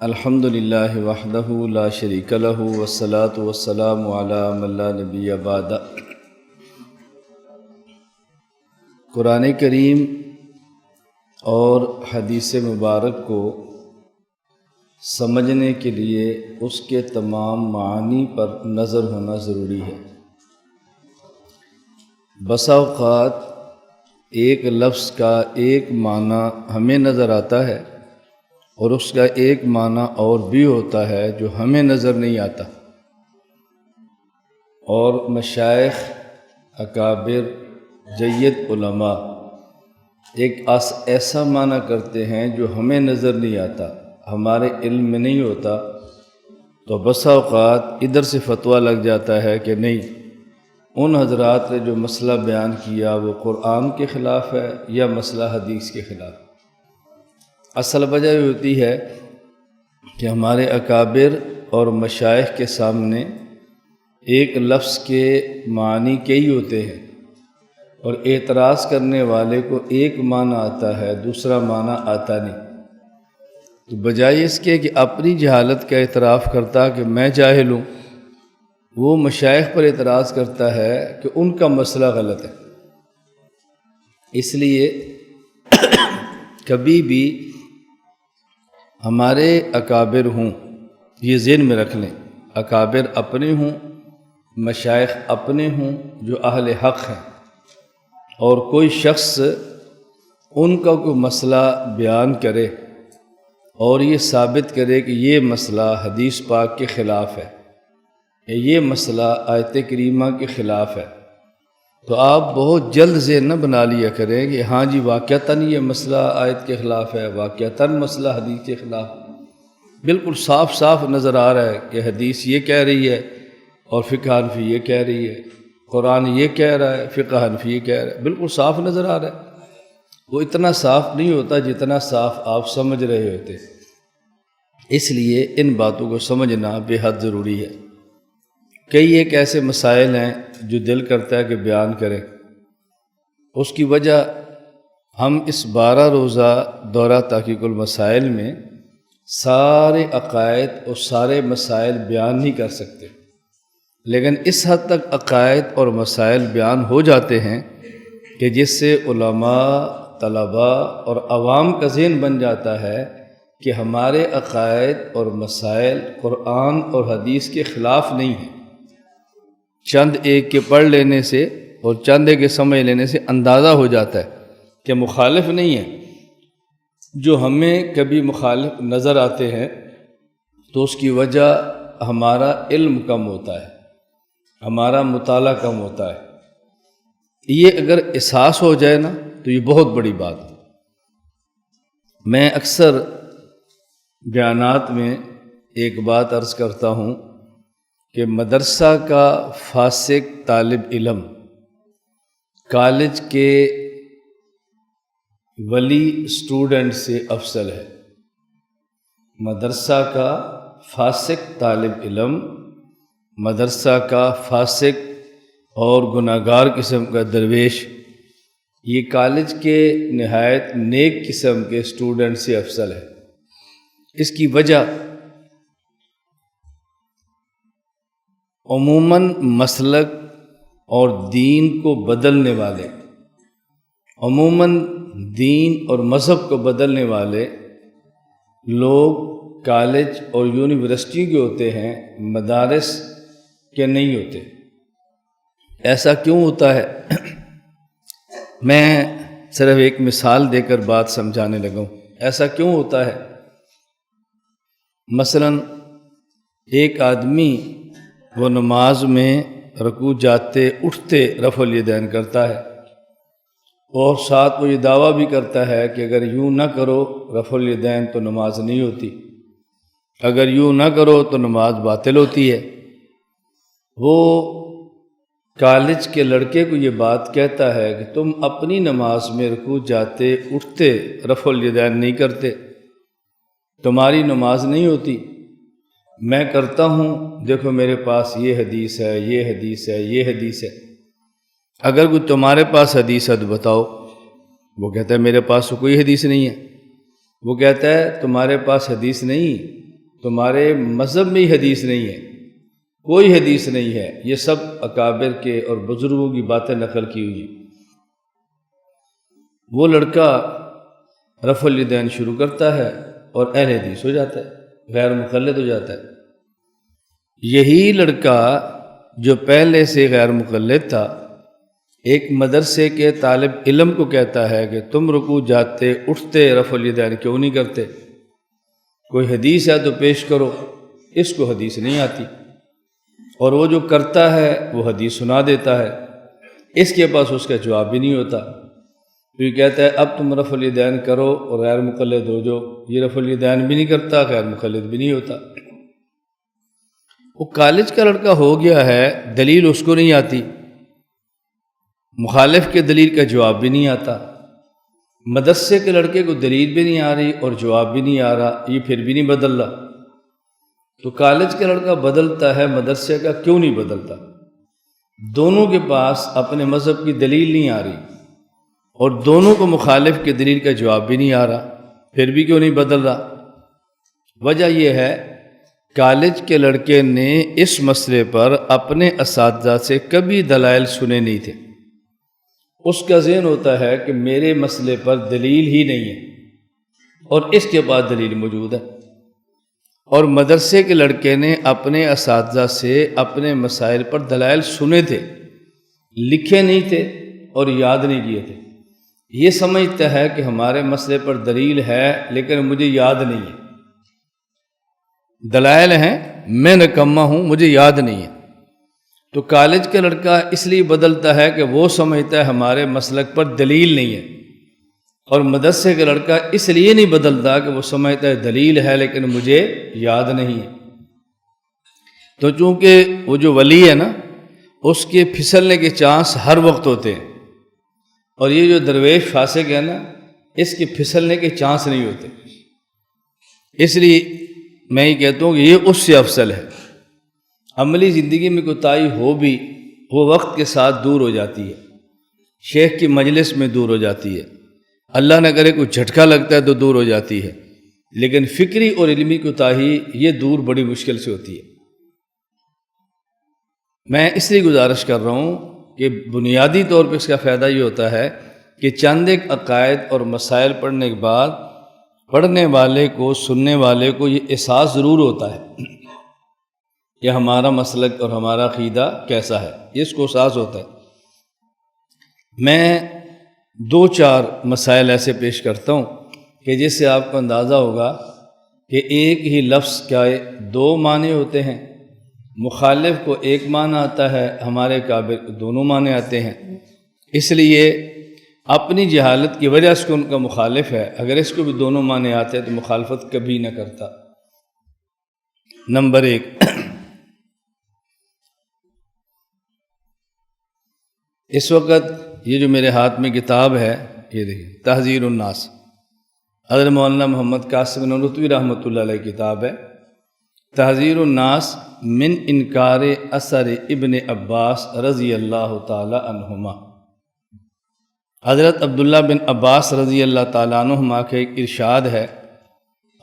الحمد للہ وحدہ لا شریک لہ والصلاة والسلام علی من لا نبی بعد۔ قرآن کریم اور حدیث مبارک کو سمجھنے کے لیے اس کے تمام معانی پر نظر ہونا ضروری ہے۔ بسا اوقات ایک لفظ کا ایک معنی ہمیں نظر آتا ہے اور اس کا ایک معنی اور بھی ہوتا ہے جو ہمیں نظر نہیں آتا، اور مشائخ، اکابر، جید علماء ایک ایسا معنی کرتے ہیں جو ہمیں نظر نہیں آتا، ہمارے علم میں نہیں ہوتا، تو بسا اوقات ادھر سے فتویٰ لگ جاتا ہے کہ نہیں، ان حضرات نے جو مسئلہ بیان کیا وہ قرآن کے خلاف ہے یا مسئلہ حدیث کے خلاف۔ اصل وجہ یہ ہوتی ہے کہ ہمارے اکابر اور مشائخ کے سامنے ایک لفظ کے معنی کئی ہوتے ہیں، اور اعتراض کرنے والے کو ایک معنی آتا ہے، دوسرا معنی آتا نہیں، تو بجائے اس کے کہ اپنی جہالت کا اعتراف کرتا کہ میں جاہل ہوں، وہ مشائخ پر اعتراض کرتا ہے کہ ان کا مسئلہ غلط ہے۔ اس لیے کبھی بھی ہمارے اکابر ہوں، یہ ذہن میں رکھ لیں، اکابر اپنے ہوں، مشائخ اپنے ہوں جو اہل حق ہیں، اور کوئی شخص ان کا کوئی مسئلہ بیان کرے اور یہ ثابت کرے کہ یہ مسئلہ حدیث پاک کے خلاف ہے، یہ مسئلہ آیت کریمہ کے خلاف ہے، تو آپ بہت جلد ذہن نہ بنا لیا کریں کہ ہاں جی واقعتاً یہ مسئلہ آیت کے خلاف ہے، واقعتاً مسئلہ حدیث کے خلاف ہے۔ بالکل صاف صاف نظر آ رہا ہے کہ حدیث یہ کہہ رہی ہے اور فقہ حنفی یہ کہہ رہی ہے، قرآن یہ کہہ رہا ہے، فقہ حنفی یہ کہہ رہا ہے، بالکل صاف نظر آ رہا ہے۔ وہ اتنا صاف نہیں ہوتا جتنا صاف آپ سمجھ رہے ہوتے، اس لیے ان باتوں کو سمجھنا بے حد ضروری ہے۔ کئی ایک ایسے مسائل ہیں جو دل کرتا ہے کہ بیان کریں، اس کی وجہ ہم اس 12 روزہ دورہ تحقیق المسائل میں سارے عقائد اور سارے مسائل بیان نہیں کر سکتے، لیکن اس حد تک عقائد اور مسائل بیان ہو جاتے ہیں کہ جس سے علماء، طلباء اور عوام کا ذہن بن جاتا ہے کہ ہمارے عقائد اور مسائل قرآن اور حدیث کے خلاف نہیں ہیں۔ چند ایک کے پڑھ لینے سے اور چند ایک کے سمجھ لینے سے اندازہ ہو جاتا ہے کہ مخالف نہیں ہے۔ جو ہمیں کبھی مخالف نظر آتے ہیں تو اس کی وجہ ہمارا علم کم ہوتا ہے، ہمارا مطالعہ کم ہوتا ہے۔ یہ اگر احساس ہو جائے نا تو یہ بہت بڑی بات ہے۔ میں اکثر بیانات میں ایک بات عرض کرتا ہوں کہ مدرسہ کا فاسق طالب علم کالج کے ولی اسٹوڈنٹ سے افضل ہے۔ مدرسہ کا فاسق طالب علم، مدرسہ کا فاسق اور گناہگار قسم کا درویش، یہ کالج کے نہایت نیک قسم کے اسٹوڈنٹ سے افضل ہے۔ اس کی وجہ عموماً مسلک اور دین کو بدلنے والے، عموماً دین اور مذہب کو بدلنے والے لوگ کالج اور یونیورسٹی کے ہوتے ہیں، مدارس کے نہیں ہوتے۔ ایسا کیوں ہوتا ہے؟ میں صرف ایک مثال دے کر بات سمجھانے لگا ہوں۔ ایسا کیوں ہوتا ہے؟ مثلاً ایک آدمی وہ نماز میں رکوع جاتے اٹھتے رفع الیدین کرتا ہے، اور ساتھ وہ یہ دعویٰ بھی کرتا ہے کہ اگر یوں نہ کرو رفع الیدین تو نماز نہیں ہوتی، اگر یوں نہ کرو تو نماز باطل ہوتی ہے۔ وہ کالج کے لڑکے کو یہ بات کہتا ہے کہ تم اپنی نماز میں رکوع جاتے اٹھتے رفع الیدین نہیں کرتے، تمہاری نماز نہیں ہوتی۔ میں کرتا ہوں، دیکھو میرے پاس یہ حدیث ہے، یہ حدیث ہے، یہ حدیث ہے، اگر کوئی تمہارے پاس حدیث ہے تو بتاؤ۔ وہ کہتا ہے میرے پاس تو کوئی حدیث نہیں ہے۔ وہ کہتا ہے تمہارے پاس حدیث نہیں، تمہارے مذہب میں ہی حدیث نہیں ہے، کوئی حدیث نہیں ہے، یہ سب اکابر کے اور بزرگوں کی باتیں نقل کی ہوئی ہیں۔ وہ لڑکا رفع الیدین شروع کرتا ہے اور اہل حدیث ہو جاتا ہے، غیر مقلد ہو جاتا ہے۔ یہی لڑکا جو پہلے سے غیر مقلد تھا، ایک مدرسے کے طالب علم کو کہتا ہے کہ تم رکوع جاتے اٹھتے رفع الیدین کیوں نہیں کرتے؟ کوئی حدیث ہے تو پیش کرو۔ اس کو حدیث نہیں آتی، اور وہ جو کرتا ہے وہ حدیث سنا دیتا ہے، اس کے پاس اس کا جواب بھی نہیں ہوتا۔ تو یہ کہتا ہے اب تم رفع الیدین کرو اور غیر مقلد ہو جو۔ یہ رفع الیدین بھی نہیں کرتا، غیر مقلد بھی نہیں ہوتا۔ وہ کالج کا لڑکا ہو گیا ہے، دلیل اس کو نہیں آتی، مخالف کے دلیل کا جواب بھی نہیں آتا، مدرسے کے لڑکے کو دلیل بھی نہیں آ رہی اور جواب بھی نہیں آ رہا، یہ پھر بھی نہیں بدل رہا۔ تو کالج کا لڑکا بدلتا ہے، مدرسے کا کیوں نہیں بدلتا؟ دونوں کے پاس اپنے مذہب کی دلیل نہیں آ رہی اور دونوں کو مخالف کے دلیل کا جواب بھی نہیں آ رہا، پھر بھی کیوں نہیں بدل رہا؟ وجہ یہ ہے کالج کے لڑکے نے اس مسئلے پر اپنے اساتذہ سے کبھی دلائل سنے نہیں تھے۔ اس کا ذہن ہوتا ہے کہ میرے مسئلے پر دلیل ہی نہیں ہے اور اس کے بعد دلیل موجود ہے۔ اور مدرسے کے لڑکے نے اپنے اساتذہ سے اپنے مسائل پر دلائل سنے تھے، لکھے نہیں تھے اور یاد نہیں کیے تھے۔ یہ سمجھتا ہے کہ ہمارے مسئلے پر دلیل ہے لیکن مجھے یاد نہیں ہے، دلائل ہیں، میں نکما ہوں، مجھے یاد نہیں ہے۔ تو کالج کا لڑکا اس لیے بدلتا ہے کہ وہ سمجھتا ہے ہمارے مسلک پر دلیل نہیں ہے، اور مدرسے کا لڑکا اس لیے نہیں بدلتا کہ وہ سمجھتا ہے دلیل ہے لیکن مجھے یاد نہیں ہے۔ تو چونکہ وہ جو ولی ہے نا، اس کے پھسلنے کے چانس ہر وقت ہوتے ہیں، اور یہ جو درویش فاسق ہے نا، اس کے پھسلنے کے چانس نہیں ہوتے۔ اس لیے میں یہ کہتا ہوں کہ یہ اس سے افضل ہے۔ عملی زندگی میں کوتاہی ہو بھی وہ وقت کے ساتھ دور ہو جاتی ہے، شیخ کی مجلس میں دور ہو جاتی ہے، اللہ نہ کرے کوئی جھٹکا لگتا ہے تو دور ہو جاتی ہے، لیکن فکری اور علمی کوتاہی یہ دور بڑی مشکل سے ہوتی ہے۔ میں اس لیے گزارش کر رہا ہوں کہ بنیادی طور پہ اس کا فائدہ یہ ہوتا ہے کہ چند ایک عقائد اور مسائل پڑھنے کے بعد پڑھنے والے کو، سننے والے کو یہ احساس ضرور ہوتا ہے کہ ہمارا مسلک اور ہمارا عقیدہ کیسا ہے، یہ اس کو احساس ہوتا ہے۔ میں دو چار مسائل ایسے پیش کرتا ہوں کہ جس سے آپ کو اندازہ ہوگا کہ ایک ہی لفظ کیا دو معنی ہوتے ہیں، مخالف کو ایک معنی آتا ہے، ہمارے قابل کو دونوں معنی آتے ہیں۔ اس لیے اپنی جہالت کی وجہ سے ان کا مخالف ہے، اگر اس کو بھی دونوں معنی آتے ہیں تو مخالفت کبھی نہ کرتا۔ نمبر ایک، اس وقت یہ جو میرے ہاتھ میں کتاب ہے، یہ دیکھیں، تحذیر الناس، حضرت مولانا محمد قاسم نانوتوی رحمۃ اللہ علیہ کتاب ہے، تحذیر الناس من انکار اثر ابن عباس رضی اللہ تعالی عنہما۔ حضرت عبداللہ بن عباس رضی اللہ تعالیٰ عنہما کے ایک ارشاد ہے،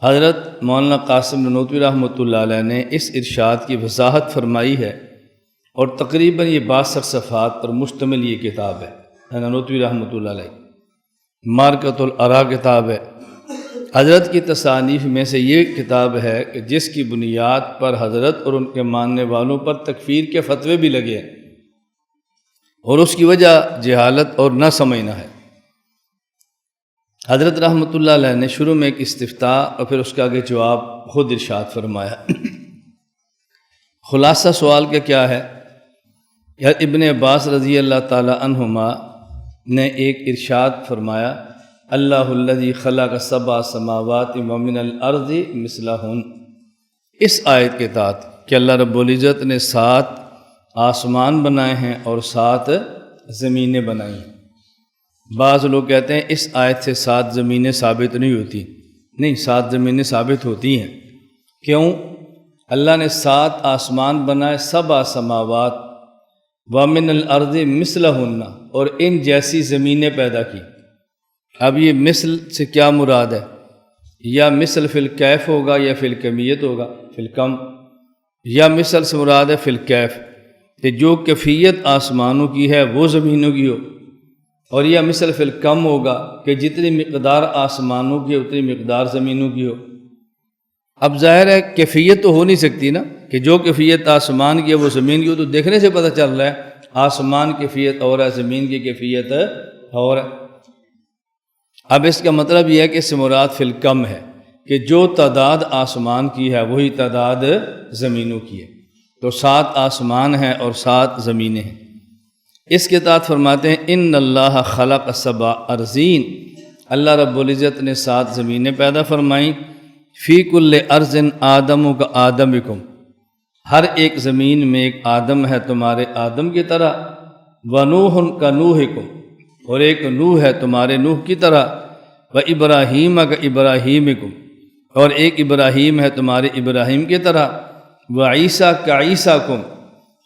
حضرت مولانا قاسم نانوتوی رحمۃ اللہ علیہ نے اس ارشاد کی وضاحت فرمائی ہے، اور تقریباً یہ 62 صفحات پر مشتمل یہ کتاب ہے، نانوتوی رحمۃ اللہ علیہ، مارکۃ الآراء کتاب ہے۔ حضرت کی تصانیف میں سے یہ کتاب ہے کہ جس کی بنیاد پر حضرت اور ان کے ماننے والوں پر تکفیر کے فتوے بھی لگے ہیں، اور اس کی وجہ جہالت اور نہ سمجھنا ہے۔ حضرت رحمۃ اللہ علیہ نے شروع میں ایک استفتاء اور پھر اس کا آگے جواب خود ارشاد فرمایا۔ خلاصہ سوال کا کیا ہے؟ ابن عباس رضی اللہ تعالی عنہما نے ایک ارشاد فرمایا، اللہ الذی خلق سبع سماوات ومن الارض مثلہن، اس آیت کے تحت کہ اللہ رب العزت نے 7 آسمان بنائے ہیں اور 7 زمینیں بنائی ہیں۔ بعض لوگ کہتے ہیں اس آیت سے 7 زمینیں ثابت نہیں ہوتی، نہیں، 7 زمینیں ثابت ہوتی ہیں۔ کیوں؟ اللہ نے 7 آسمان بنائے، 7 سماوات ومن الارض مثلہن، اور ان جیسی زمینیں پیدا کی۔ اب یہ مثل سے کیا مراد ہے؟ یا مثل فی الکیف ہوگا یا فی الکمیت ہوگا، فی الکم، یا مثل سے مراد ہے فی الکیف کہ جو کیفیت آسمانوں کی ہے وہ زمینوں کی ہو، اور یا مثل فی الکم ہوگا کہ جتنی مقدار آسمانوں کی اتنی مقدار زمینوں کی ہو۔ اب ظاہر ہے کیفیت تو ہو نہیں سکتی نا کہ جو کیفیت آسمان کی ہے وہ زمین کی ہو، تو دیکھنے سے پتہ چل رہا ہے آسمان کیفیت اور ہے، زمین کی کیفیت اور ہے۔ اب اس کا مطلب یہ ہے کہ اس سے مراد فی الکم ہے کہ جو تعداد آسمان کی ہے وہی تعداد زمینوں کی ہے، تو 7 آسمان ہیں اور 7 زمینیں ہیں۔ اس کے تحت فرماتے ہیں ان اللہ خلق 7 ارضین، اللہ رب العزت نے 7 زمینیں پیدا فرمائیں، فی کل ارض آدم کا آدمکم، ہر ایک زمین میں ایک آدم ہے تمہارے آدم کی طرح، ونوح کا نوحکم، اور ایک نوح ہے تمہارے نوح کی طرح، و ابراہیم کا ابراہیمکم، اور ایک ابراہیم ہے تمہارے ابراہیم کی طرح، و عیسیٰ کا عیسیٰ کم،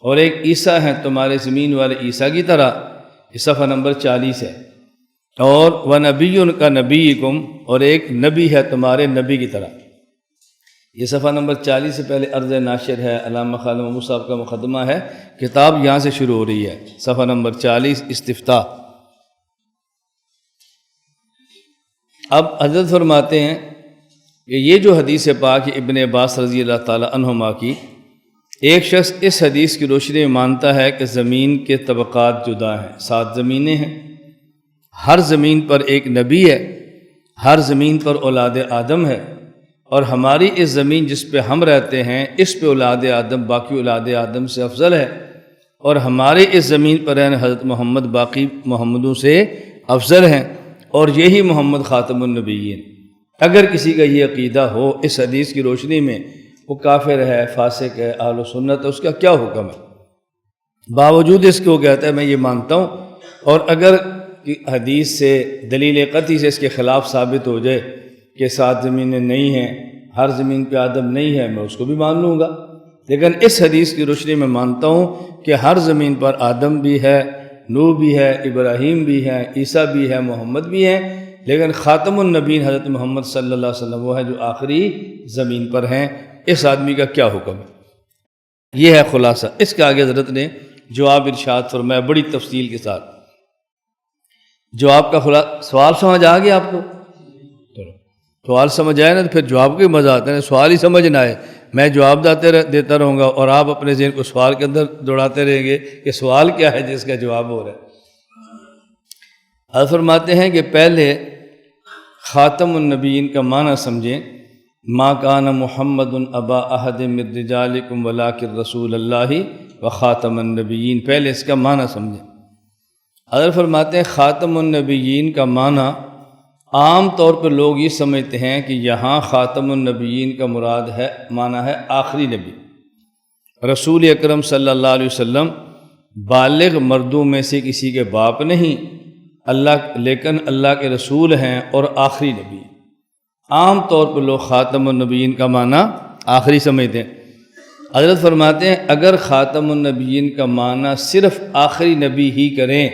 اور ایک عیسیٰ ہے تمہارے زمین والے عیسیٰ کی طرح۔ یہ صفحہ نمبر 40 ہے۔ اور و نبی کا نبیکم، اور ایک نبی ہے تمہارے نبی کی طرح۔ یہ صفحہ نمبر 40 سے پہلے عرض ناشر ہے، علامہ خالد محمود صاحب کا مقدمہ ہے، کتاب یہاں سے شروع ہو رہی ہے، صفحہ نمبر 40 استفتاح۔ اب حضرت فرماتے ہیں کہ یہ جو حدیث پاک ابن عباس رضی اللہ تعالی عنہما کی، ایک شخص اس حدیث کی روشنی میں مانتا ہے کہ زمین کے طبقات جدا ہیں، 7 زمینیں ہیں، ہر زمین پر ایک نبی ہے، ہر زمین پر اولاد آدم ہے، اور ہماری اس زمین جس پہ ہم رہتے ہیں اس پہ اولاد آدم باقی اولاد آدم سے افضل ہے، اور ہمارے اس زمین پر رہنے حضرت محمد باقی محمدوں سے افضل ہیں، اور یہی محمد خاتم النبیین۔ اگر کسی کا یہ عقیدہ ہو اس حدیث کی روشنی میں، وہ کافر ہے، فاسق ہے، اہل و سنت ہے، اس کا کیا حکم ہے؟ باوجود اس کے وہ کہتا ہے میں یہ مانتا ہوں، اور اگر حدیث سے دلیل قطعی سے اس کے خلاف ثابت ہو جائے کہ 7 زمینیں نہیں ہیں، ہر زمین پہ آدم نہیں ہے، میں اس کو بھی مان لوں گا، لیکن اس حدیث کی روشنی میں مانتا ہوں کہ ہر زمین پر آدم بھی ہے، نوح بھی ہے، ابراہیم بھی ہے، عیسیٰ بھی ہے، محمد بھی ہے، لیکن خاتم النبیین حضرت محمد صلی اللہ علیہ وسلم وہ ہے جو آخری زمین پر ہیں۔ اس آدمی کا کیا حکم ہے؟ یہ ہے خلاصہ۔ اس کے آگے حضرت نے جواب ارشاد فرمایا بڑی تفصیل کے ساتھ۔ جواب کا سوال سمجھ آ گیا آپ کو؟ سوال سمجھ آئے نا تو پھر جواب کو ہی مزہ آتا ہے، سوال ہی سمجھ نہ آئے میں جواب دیتا رہوں گا اور آپ اپنے ذہن کو سوال کے اندر دوڑاتے رہیں گے کہ سوال کیا ہے جس کا جواب ہو رہا ہے۔ حضرت فرماتے ہیں کہ پہلے خاتم النبیین کا معنی سمجھیں، ما کان محمد ابا احد من رجالکم ولکن رسول اللہ و خاتم النبیین، پہلے اس کا معنی سمجھیں۔ حضرت فرماتے ہیں خاتم النبیین کا معنی عام طور پر لوگ یہ سمجھتے ہیں کہ یہاں خاتم النبیین کا مراد ہے، معنی ہے آخری نبی۔ رسول اکرم صلی اللہ علیہ وسلم بالغ مردوں میں سے کسی کے باپ نہیں، لیکن اللہ کے رسول ہیں اور آخری نبی۔ عام طور پر لوگ خاتم النبیین کا معنی آخری سمجھتے ہیں۔ حضرت فرماتے ہیں اگر خاتم النبیین کا معنی صرف آخری نبی ہی کریں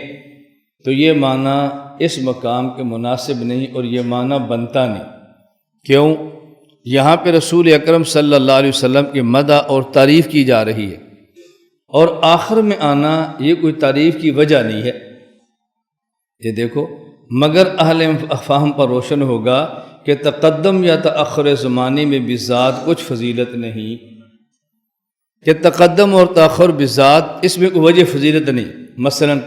تو یہ معنی اس مقام کے مناسب نہیں اور یہ معنی بنتا نہیں۔ کیوں؟ یہاں پہ رسول اکرم صلی اللہ علیہ وسلم کی مدح اور تعریف کی جا رہی ہے، اور آخر میں آنا یہ کوئی تعریف کی وجہ نہیں ہے۔ یہ دیکھو، مگر اہل فہم پر روشن ہوگا کہ تقدم یا تأخر زمانے میں بذات کچھ فضیلت نہیں، کہ تقدم اور تأخر بذات اس میں کوئی وجہ فضیلت نہیں۔ مثلاً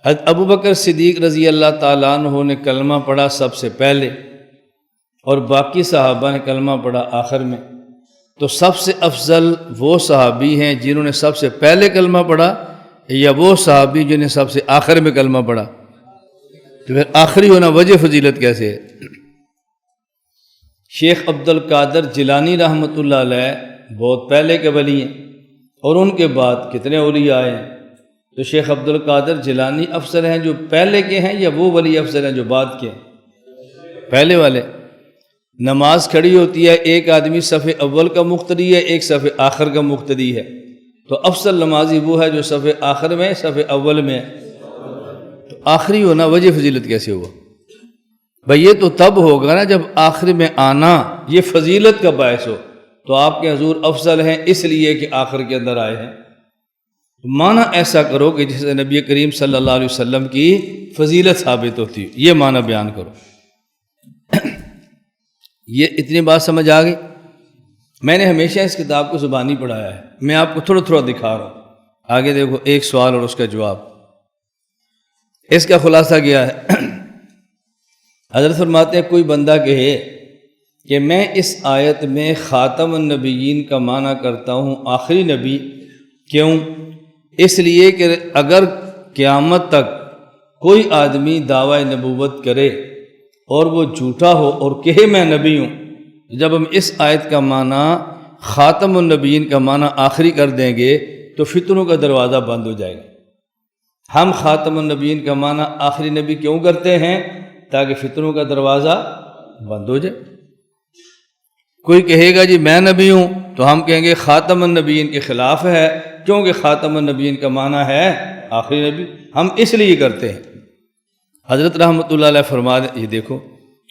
حضرت ابو بکر صدیق رضی اللہ تعالیٰ عنہ نے کلمہ پڑھا سب سے پہلے، اور باقی صحابہ نے کلمہ پڑھا آخر میں، تو سب سے افضل وہ صحابی ہیں جنہوں نے سب سے پہلے کلمہ پڑھا، یا وہ صحابی جنہیں سب سے آخر میں کلمہ پڑھا؟ تو پھر آخری ہونا وجہ فضیلت کیسے ہے؟ شیخ عبد القادر جیلانی رحمۃ اللہ علیہ بہت پہلے کے ولی ہیں، اور ان کے بعد کتنے اولیاء آئے ہیں، تو شیخ عبد القادر جیلانی افضل ہیں جو پہلے کے ہیں یا وہ ولی افضل ہیں جو بعد کے ہیں؟ پہلے والے۔ نماز کھڑی ہوتی ہے، ایک آدمی صف اول کا مقتدی ہے، ایک صف آخر کا مقتدی ہے، تو افضل نمازی وہ ہے جو صف آخر میں صف اول میں ہے۔ تو آخری ہونا وجہ فضیلت کیسے ہوا؟ بھئی یہ تو تب ہوگا نا جب آخر میں آنا یہ فضیلت کا باعث ہو، تو آپ کے حضور افضل ہیں اس لیے کہ آخر کے اندر آئے ہیں۔ معنی ایسا کرو کہ جس سے نبی کریم صلی اللہ علیہ وسلم کی فضیلت ثابت ہوتی ہے، یہ معنی بیان کرو۔ یہ اتنی بات سمجھ آ گئی؟ میں نے ہمیشہ اس کتاب کو زبانی پڑھایا ہے، میں آپ کو تھوڑا تھوڑا دکھا رہا ہوں۔ آگے دیکھو، ایک سوال اور اس کا جواب۔ اس کا خلاصہ کیا ہے؟ حضرت فرماتے ہیں کوئی بندہ کہے کہ میں اس آیت میں خاتم النبیین کا معنی کرتا ہوں آخری نبی، کیوں؟ اس لیے کہ اگر قیامت تک کوئی آدمی دعوی نبوت کرے اور وہ جھوٹا ہو اور کہے میں نبی ہوں، جب ہم اس آیت کا معنی خاتم النبیین کا معنی آخری کر دیں گے تو فتنوں کا دروازہ بند ہو جائے گا۔ ہم خاتم النبیین کا معنی آخری نبی کیوں کرتے ہیں؟ تاکہ فتنوں کا دروازہ بند ہو جائے۔ کوئی کہے گا جی میں نبی ہوں، تو ہم کہیں گے خاتم النبیین کے خلاف ہے، کیونکہ خاتم النبیین کا معنی ہے آخری نبی، ہم اس لیے کرتے ہیں۔ حضرت رحمۃ اللہ علیہ فرما دیں، یہ دیکھو،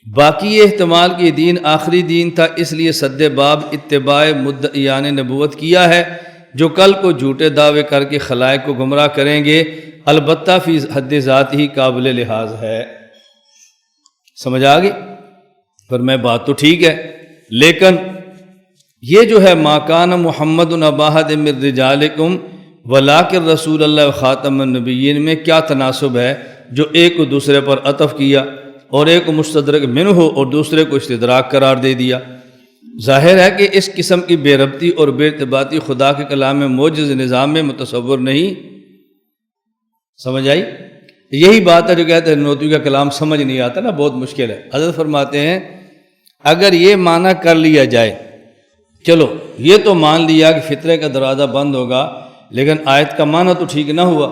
باقی یہ احتمال کہ یہ دین آخری دین تھا، اس لیے سد باب اتباع مدعیان نبوت کیا ہے جو کل کو جھوٹے دعوے کر کے خلائق کو گمراہ کریں گے، البتہ فی حد ذات ہی قابل لحاظ ہے۔ سمجھ آ گئی؟ پر میں بات تو ٹھیک ہے، لیکن یہ جو ہے ما کان محمد ابا احد من رجالکم ولکن رسول اللہ خاتم النبیین میں کیا تناسب ہے جو ایک کو دوسرے پر عطف کیا اور ایک کو مستدرک منہ اور دوسرے کو استدراک قرار دے دیا؟ ظاہر ہے کہ اس قسم کی بے ربطی اور بے ارتباطی خدا کے کلام میں موجز نظام میں متصور نہیں۔ سمجھ آئی؟ یہی بات ہے جو کہتے ہیں نوتوی کا کلام سمجھ نہیں آتا نا، بہت مشکل ہے۔ حضرت فرماتے ہیں اگر یہ معنی کر لیا جائے، چلو یہ تو مان لیا کہ فطرے کا دروازہ بند ہوگا، لیکن آیت کا معنی تو ٹھیک نہ ہوا۔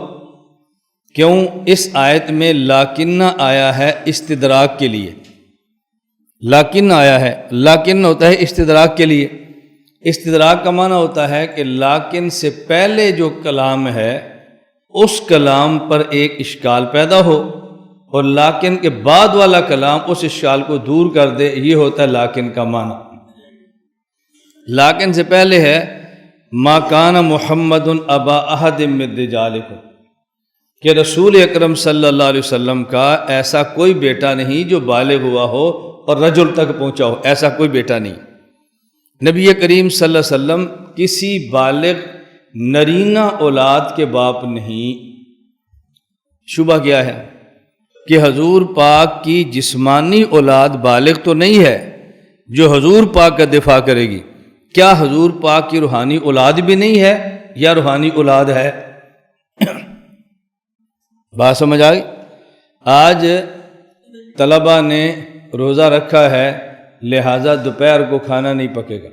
کیوں؟ اس آیت میں لاکن آیا ہے استدراک کے لیے، لاکن آیا ہے، لاکن ہوتا ہے استدراک کے لیے۔ استدراک کا معنی ہوتا ہے کہ لاکن سے پہلے جو کلام ہے اس کلام پر ایک اشکال پیدا ہو اور لاکن کے بعد والا کلام اس اشکال کو دور کر دے، یہ ہوتا ہے لاکن کا معنی۔ لاکن سے پہلے ہے ما کان محمد ابا احد من رجالکم، کہ رسول اکرم صلی اللہ علیہ وسلم کا ایسا کوئی بیٹا نہیں جو بالغ ہوا ہو اور رجل تک پہنچا ہو، ایسا کوئی بیٹا نہیں۔ نبی کریم صلی اللہ علیہ وسلم کسی بالغ نرینہ اولاد کے باپ نہیں۔ شبہ کیا ہے؟ کہ حضور پاک کی جسمانی اولاد بالغ تو نہیں ہے جو حضور پاک کا دفاع کرے گی، کیا حضور پاک کی روحانی اولاد بھی نہیں ہے یا روحانی اولاد ہے؟ بات سمجھ آئی؟ آج طلبہ نے روزہ رکھا ہے لہٰذا دوپہر کو کھانا نہیں پکے گا۔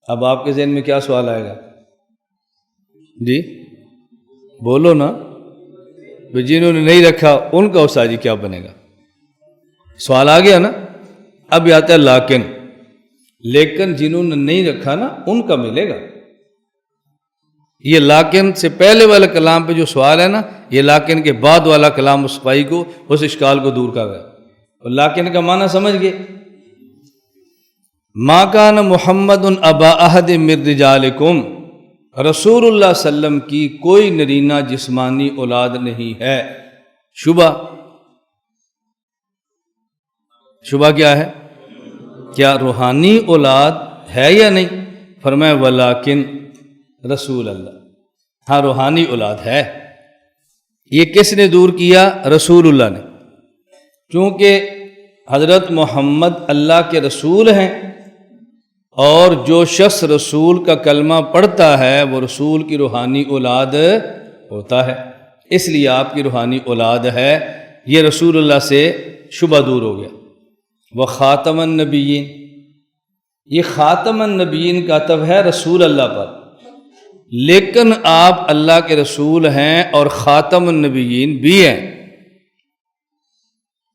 اب آپ کے ذہن میں کیا سوال آئے گا؟ جی بولو نا، جنہوں نے نہیں رکھا ان کا استاد جی کیا بنے گا؟ سوال آ گیا نا۔ اب آتا ہے لاکن، لیکن جنہوں نے نہیں رکھا نا ان کا ملے گا۔ یہ لاکن سے پہلے والے کلام پہ جو سوال ہے نا، یہ لاکن کے بعد والا کلام اس پائی کو، اس اشکال کو دور کر رہا ہے۔ اور لاکن کا معنی سمجھ گئے؟ ما کان محمد ابا احد من رجالکم، رسول اللہ صلی اللہ علیہ وسلم کی کوئی نرینہ جسمانی اولاد نہیں ہے۔ شبہ کیا ہے؟ کیا روحانی اولاد ہے یا نہیں؟ فرمایا ولیکن رسول اللہ، ہاں روحانی اولاد ہے۔ یہ کس نے دور کیا؟ رسول اللہ نے، کیونکہ حضرت محمد اللہ کے رسول ہیں، اور جو شخص رسول کا کلمہ پڑھتا ہے وہ رسول کی روحانی اولاد ہوتا ہے، اس لیے آپ کی روحانی اولاد ہے۔ یہ رسول اللہ سے شبہ دور ہو گیا۔ وہ خاتم النبیین، یہ خاتم النبیین کا عطف ہے رسول اللہ پر، لیکن آپ اللہ کے رسول ہیں اور خاتم النبیین بھی ہیں۔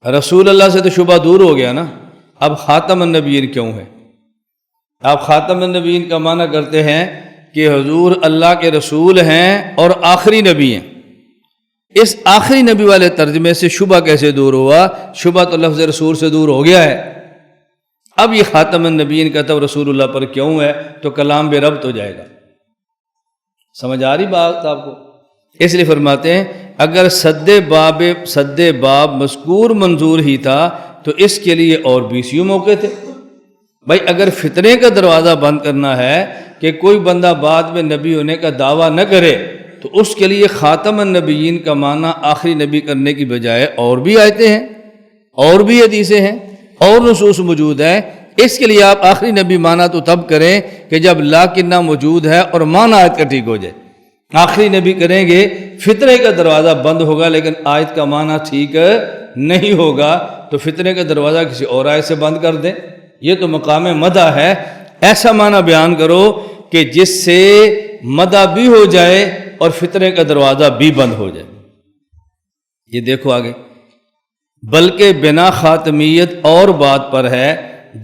رسول اللہ سے تو شبہ دور ہو گیا نا، اب خاتم النبیین کیوں ہے؟ آپ خاتم النبیین کا معنی کرتے ہیں کہ حضور اللہ کے رسول ہیں اور آخری نبی ہیں، اس آخری نبی والے ترجمے سے شبہ کیسے دور ہوا؟ شبہ تو لفظ رسول سے دور ہو گیا ہے۔ اب یہ خاتم النبیین کا تب رسول اللہ پر کیوں ہے؟ تو کلام بے ربط ہو جائے گا۔ سمجھ آ رہی بات آپ کو؟ اس لیے فرماتے ہیں اگر سد باب مذکور منظور ہی تھا تو اس کے لیے اور 20 موقع تھے۔ بھائی اگر فتنے کا دروازہ بند کرنا ہے کہ کوئی بندہ بعد میں نبی ہونے کا دعویٰ نہ کرے تو اس کے لیے خاتم النبیین کا معنی آخری نبی کرنے کی بجائے اور بھی آیتیں ہیں، اور بھی حدیثیں ہیں، اور نصوص موجود ہیں۔ اس کے لیے آپ آخری نبی معنی تو تب کریں کہ جب لاکنہ موجود ہے اور معنی آیت کا ٹھیک ہو جائے۔ آخری نبی کریں گے فتنے کا دروازہ بند ہوگا لیکن آیت کا معنی ٹھیک نہیں ہوگا، تو فتنے کا دروازہ کسی اور آیت سے بند کر دیں۔ یہ تو مقام مدح ہے، ایسا معنی بیان کرو کہ جس سے مدح بھی ہو جائے اور فتنے کا دروازہ بھی بند ہو جائے۔ یہ دیکھو آگے، بلکہ بنا خاتمیت اور بات پر ہے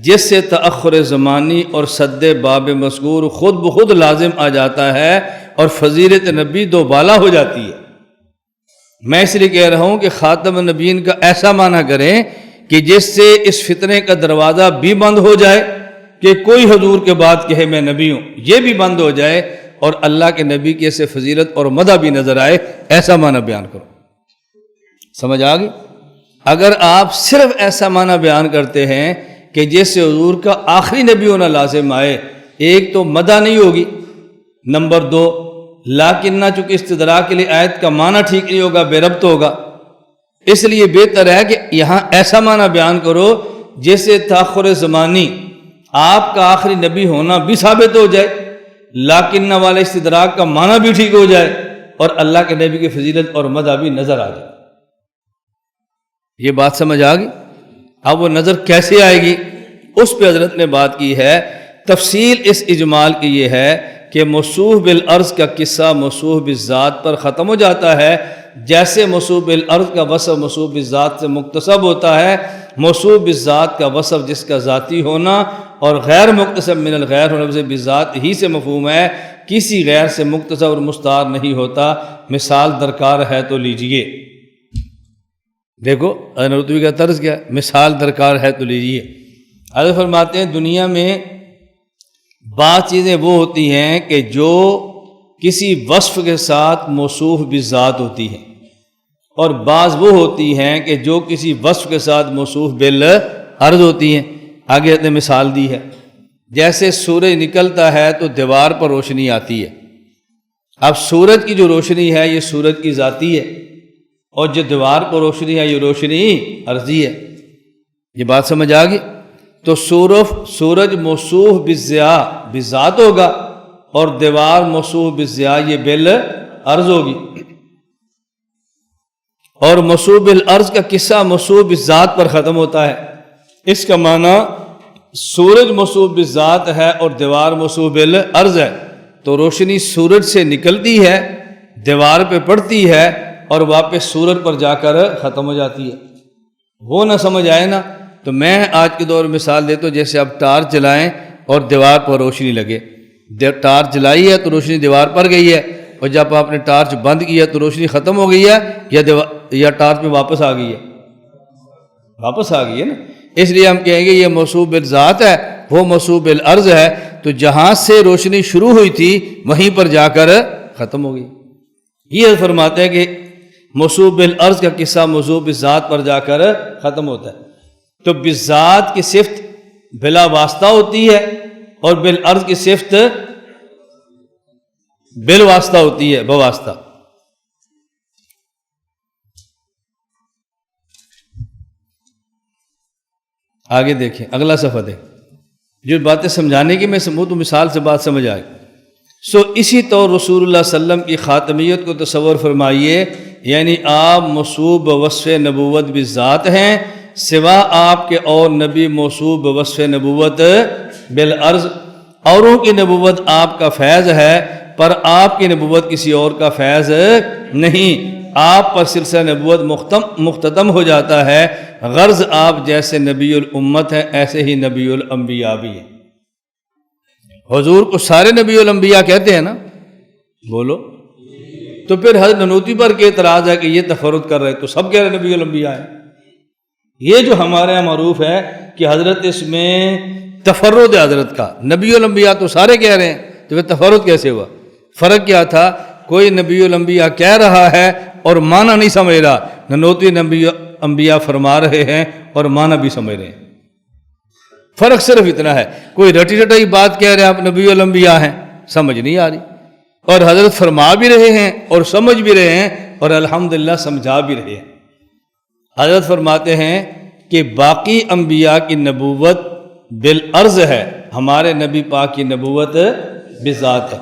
جس سے تأخر زمانی اور سد باب مذکور خود بخود لازم آ جاتا ہے اور فضیلت نبی دو بالا ہو جاتی ہے۔ میں اس لیے کہہ رہا ہوں کہ خاتم النبیین کا ایسا معنی کریں کہ جس سے اس فتنے کا دروازہ بھی بند ہو جائے کہ کوئی حضور کے بعد کہے میں نبی ہوں، یہ بھی بند ہو جائے اور اللہ کے نبی کی ایسے فضیلت اور مدح بھی نظر آئے، ایسا معنی بیان کرو۔ سمجھ آ گئی؟ اگر آپ صرف ایسا معنی بیان کرتے ہیں کہ جس سے حضور کا آخری نبی ہونا لازم آئے، ایک تو مدح نہیں ہوگی، نمبر 2 لاکنہ چونکہ استدراک کے لیے آیت کا معنی ٹھیک نہیں ہوگا، بے ربط ہوگا۔ اس لیے بہتر ہے کہ یہاں ایسا معنی بیان کرو جیسے تاخر زمانی آپ کا آخری نبی ہونا بھی ثابت ہو جائے، لاکنہ والے استدراک کا معنی بھی ٹھیک ہو جائے اور اللہ کے نبی کی فضیلت اور مدح بھی نظر آ جائے۔ یہ بات سمجھ آ گئی؟ اب وہ نظر کیسے آئے گی اس پہ حضرت نے بات کی ہے۔ تفصیل اس اجمال کی یہ ہے کہ موصوف بالعرض کا قصہ موصوف بالذات پر ختم ہو جاتا ہے، جیسے موصوف بالعرض کا وصف موصوف بالذات سے مکتسب ہوتا ہے۔ موصوف بالذات کا وصف جس کا ذاتی ہونا اور غیر مکتسب من الغیر ہونے سے بالذات ہی سے مفہوم ہے، کسی غیر سے مکتسب اور مستعار نہیں ہوتا۔ مثال درکار ہے تو لیجئے۔ دیکھو نرتوی کا طرز کیا ہے، مثال درکار ہے تو لیجئے۔ حضرت فرماتے ہیں دنیا میں بعض چیزیں وہ ہوتی ہیں کہ جو کسی وصف کے ساتھ موصوف بالذات ہوتی ہیں، اور بعض وہ ہوتی ہیں کہ جو کسی وصف کے ساتھ موصوف بالعرض ہوتی ہیں۔ آگے نے مثال دی ہے، جیسے سورج نکلتا ہے تو دیوار پر روشنی آتی ہے۔ اب سورج کی جو روشنی ہے یہ سورج کی ذاتی ہے، اور جو دیوار پر روشنی ہے یہ روشنی عرضی ہے۔ یہ بات سمجھ آ گئی؟ تو سورج موصوف بالضیاء بالذات ہوگا اور دیوار موصوف بالضیاء یہ بالعرض ہوگی، اور موصوف بالعرض کا قصہ موصوف بالذات پر ختم ہوتا ہے۔ اس کا معنی سورج موصوف بالذات ہے اور دیوار موصوف بالعرض ہے، تو روشنی سورج سے نکلتی ہے، دیوار پہ پڑتی ہے اور واپس سورج پر جا کر ختم ہو جاتی ہے۔ وہ نہ سمجھ آئے نا، تو میں آج کے دور میں مثال دیتا ہوں، جیسے آپ ٹارچ جلائیں اور دیوار پر روشنی لگے، ٹارچ جلائی ہے تو روشنی دیوار پر گئی ہے، اور جب آپ نے ٹارچ بند کیا تو روشنی ختم ہو گئی ہے یا ٹارچ میں واپس آ گئی ہے؟ واپس آ گئی ہے نا۔ اس لیے ہم کہیں گے یہ موصوف بالذات ہے، وہ موصوف بالعرض ہے، تو جہاں سے روشنی شروع ہوئی تھی وہیں پر جا کر ختم ہو گئی۔ یہ فرماتے ہیں کہ موصوف بالعرض کا قصہ موصوف بالذات پر جا کر ختم ہوتا ہے۔ تو بالذات کی صفت بلا واسطہ ہوتی ہے اور بالعرض کی صفت بالواسطہ ہوتی ہے، بواسطہ۔ آگے دیکھیں اگلا صفحہ دیکھیں، جو باتیں سمجھانے کی میں تو مثال سے بات سمجھ آئے۔ اسی طور رسول اللہ صلی اللہ علیہ وسلم کی خاتمیت کو تصور فرمائیے، یعنی آپ موصوف بوصف نبوت بالذات ہیں، سوا آپ کے اور نبی موصوف بوصف نبوت بالعرض۔ اوروں کی نبوت آپ کا فیض ہے، پر آپ کی نبوت کسی اور کا فیض نہیں۔ آپ پر سلسلہ نبوت مختتم ہو جاتا ہے، غرض آپ جیسے نبی الامت ہیں ایسے ہی نبی الانبیاء بھی ہیں۔ حضور کو سارے نبی الانبیاء کہتے ہیں نا، بولو۔ تو پھر حضرت ننوتوی پر کے اعتراض ہے کہ یہ تفرد کر رہے، تو سب کہہ رہے نبی الانبیاء ہیں۔ یہ جو ہمارے یہاں معروف ہے کہ حضرت اس میں تفرد ہے حضرت کا، نبی الانبیاء تو سارے کہہ رہے ہیں، تو پھر تفرد کیسے ہوا؟ فرق کیا تھا؟ کوئی نبی الانبیاء کہہ رہا ہے اور معنی نہیں سمجھ رہا، ننوتوی نبی انبیاء فرما رہے ہیں اور معنی بھی سمجھ رہے ہیں۔ فرق صرف اتنا ہے، کوئی رٹی رٹائی بات کہہ رہے ہیں آپ نبی الانبیاء ہیں، سمجھ نہیں آ رہی، اور حضرت فرما بھی رہے ہیں اور سمجھ بھی رہے ہیں اور الحمدللہ سمجھا بھی رہے ہیں۔ حضرت فرماتے ہیں کہ باقی انبیاء کی نبوت بالعرض ہے، ہمارے نبی پاک کی نبوت بذات ہے۔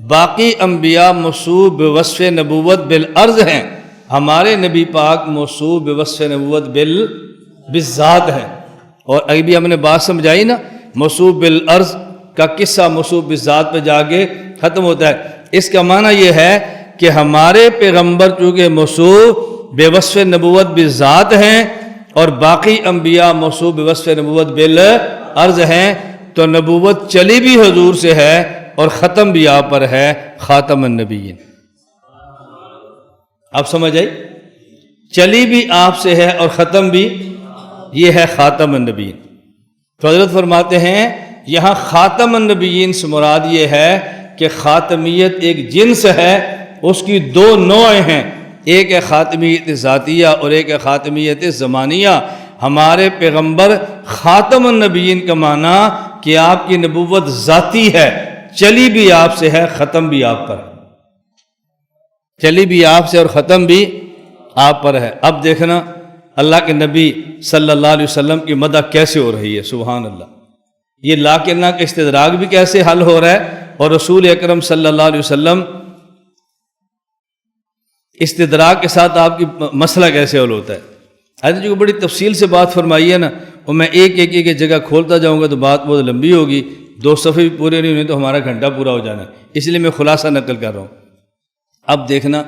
باقی انبیاء موصوف بوصف نبوت بالعرض ہیں، ہمارے نبی پاک موصوف بوصف نبوت بالذات ہیں۔ اور ابھی ہم نے بات سمجھائی نا، موصوف بالعرض کا قصہ موصوف بالذات پہ جا کے ختم ہوتا ہے۔ اس کا معنی یہ ہے کہ ہمارے پیغمبر چونکہ موصوف بوصف نبوت بالذات ہیں اور باقی انبیاء موصوف بوصف نبوت بالعرض ہیں، تو نبوت چلی بھی حضور سے ہے اور ختم بھی آپ پر ہے، خاتم النبیین۔ آپ سمجھ آئی؟ چلی بھی آپ سے ہے اور ختم بھی، یہ ہے خاتم النبیین۔ تو حضرت فرماتے ہیں یہاں خاتم النبیین سے مراد یہ ہے کہ خاتمیت ایک جنس ہے، اس کی دو نوع ہیں، ایک ہے خاتمیت ذاتیہ اور ایک ہے خاتمیت زمانیہ۔ ہمارے پیغمبر خاتم النبیین کا معنی کہ آپ کی نبوت ذاتی ہے، چلی بھی آپ سے ہے، ختم بھی آپ پر ہے، چلی بھی آپ سے اور ختم بھی آپ پر ہے۔ اب دیکھنا اللہ کے نبی صلی اللہ علیہ وسلم کی مدح کیسے ہو رہی ہے، سبحان اللہ۔ یہ لا کے نہ کا استدراک بھی کیسے حل ہو رہا ہے، اور رسول اکرم صلی اللہ علیہ وسلم استدراک کے ساتھ آپ کی مسئلہ کیسے حل ہوتا ہے۔ حضرت جی کو بڑی تفصیل سے بات فرمائی ہے نا، اور میں ایک ایک جگہ کھولتا جاؤں گا تو بات بہت لمبی ہوگی، 2 صفحے بھی پورے نہیں ہونے تو ہمارا گھنٹہ پورا ہو جانا ہے، اس لیے میں خلاصہ نقل کر رہا ہوں۔ اب دیکھنا،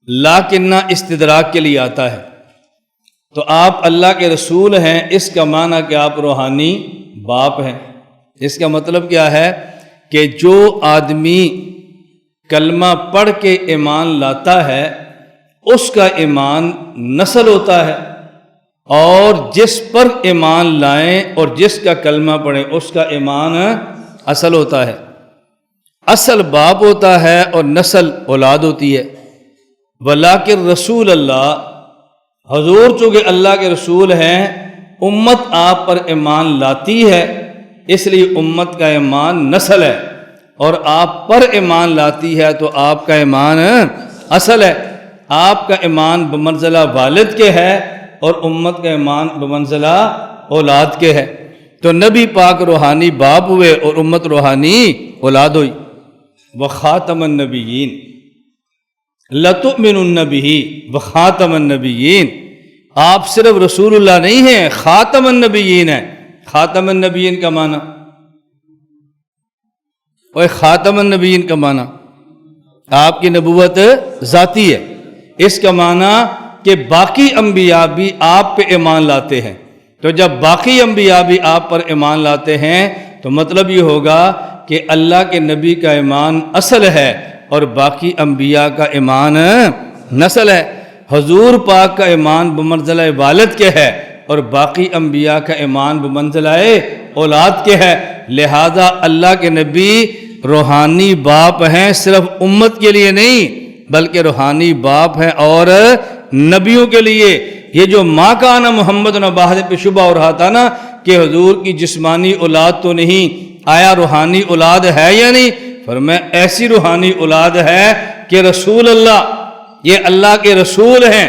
لا کنہ استدراک کے لیے آتا ہے، تو آپ اللہ کے رسول ہیں، اس کا معنی کہ آپ روحانی باپ ہیں۔ اس کا مطلب کیا ہے کہ جو آدمی کلمہ پڑھ کے ایمان لاتا ہے اس کا ایمان نسل ہوتا ہے، اور جس پر ایمان لائیں اور جس کا کلمہ پڑھیں اس کا ایمان اصل ہوتا ہے۔ اصل باپ ہوتا ہے اور نسل اولاد ہوتی ہے۔ ولیکن رسول اللہ، حضور چونکہ اللہ کے رسول ہیں، امت آپ پر ایمان لاتی ہے، اس لیے امت کا ایمان نسل ہے، اور آپ پر ایمان لاتی ہے تو آپ کا ایمان اصل ہے۔ آپ کا ایمان بمنزلہ والد کے ہے اور امت کا ایمان بمنزلہ اولاد کے ہے۔ تو نبی پاک روحانی باپ ہوئے اور امت روحانی اولاد ہوئی۔ وخاتم النبیین لتؤمنن بہ وخاتم النبیین، آپ صرف رسول اللہ نہیں ہیں، خاتم النبیین ہیں۔ خاتم النبیین کا معنی، اور خاتم النبیین کا معنی آپ کی نبوت ذاتی ہے۔ اس کا معنی کہ باقی انبیاء بھی آپ پہ ایمان لاتے ہیں، تو جب باقی انبیاء بھی آپ پر ایمان لاتے ہیں تو مطلب یہ ہوگا کہ اللہ کے نبی کا ایمان اصل ہے اور باقی انبیاء کا ایمان نسل ہے۔ حضور پاک کا ایمان بمنزلہ والد کے ہے اور باقی انبیاء کا ایمان بمنزلہ اولاد کے ہے، لہذا اللہ کے نبی روحانی باپ ہیں، صرف امت کے لیے نہیں بلکہ روحانی باپ ہیں اور نبیوں کے لیے۔ یہ جو ماں کا نا محمد نباہد پہ شبہ ہو رہا تھا نا کہ حضور کی جسمانی اولاد تو نہیں، آیا روحانی اولاد ہے یا نہیں؟ فرمایا ایسی روحانی اولاد ہے کہ رسول اللہ، یہ اللہ کے رسول ہیں،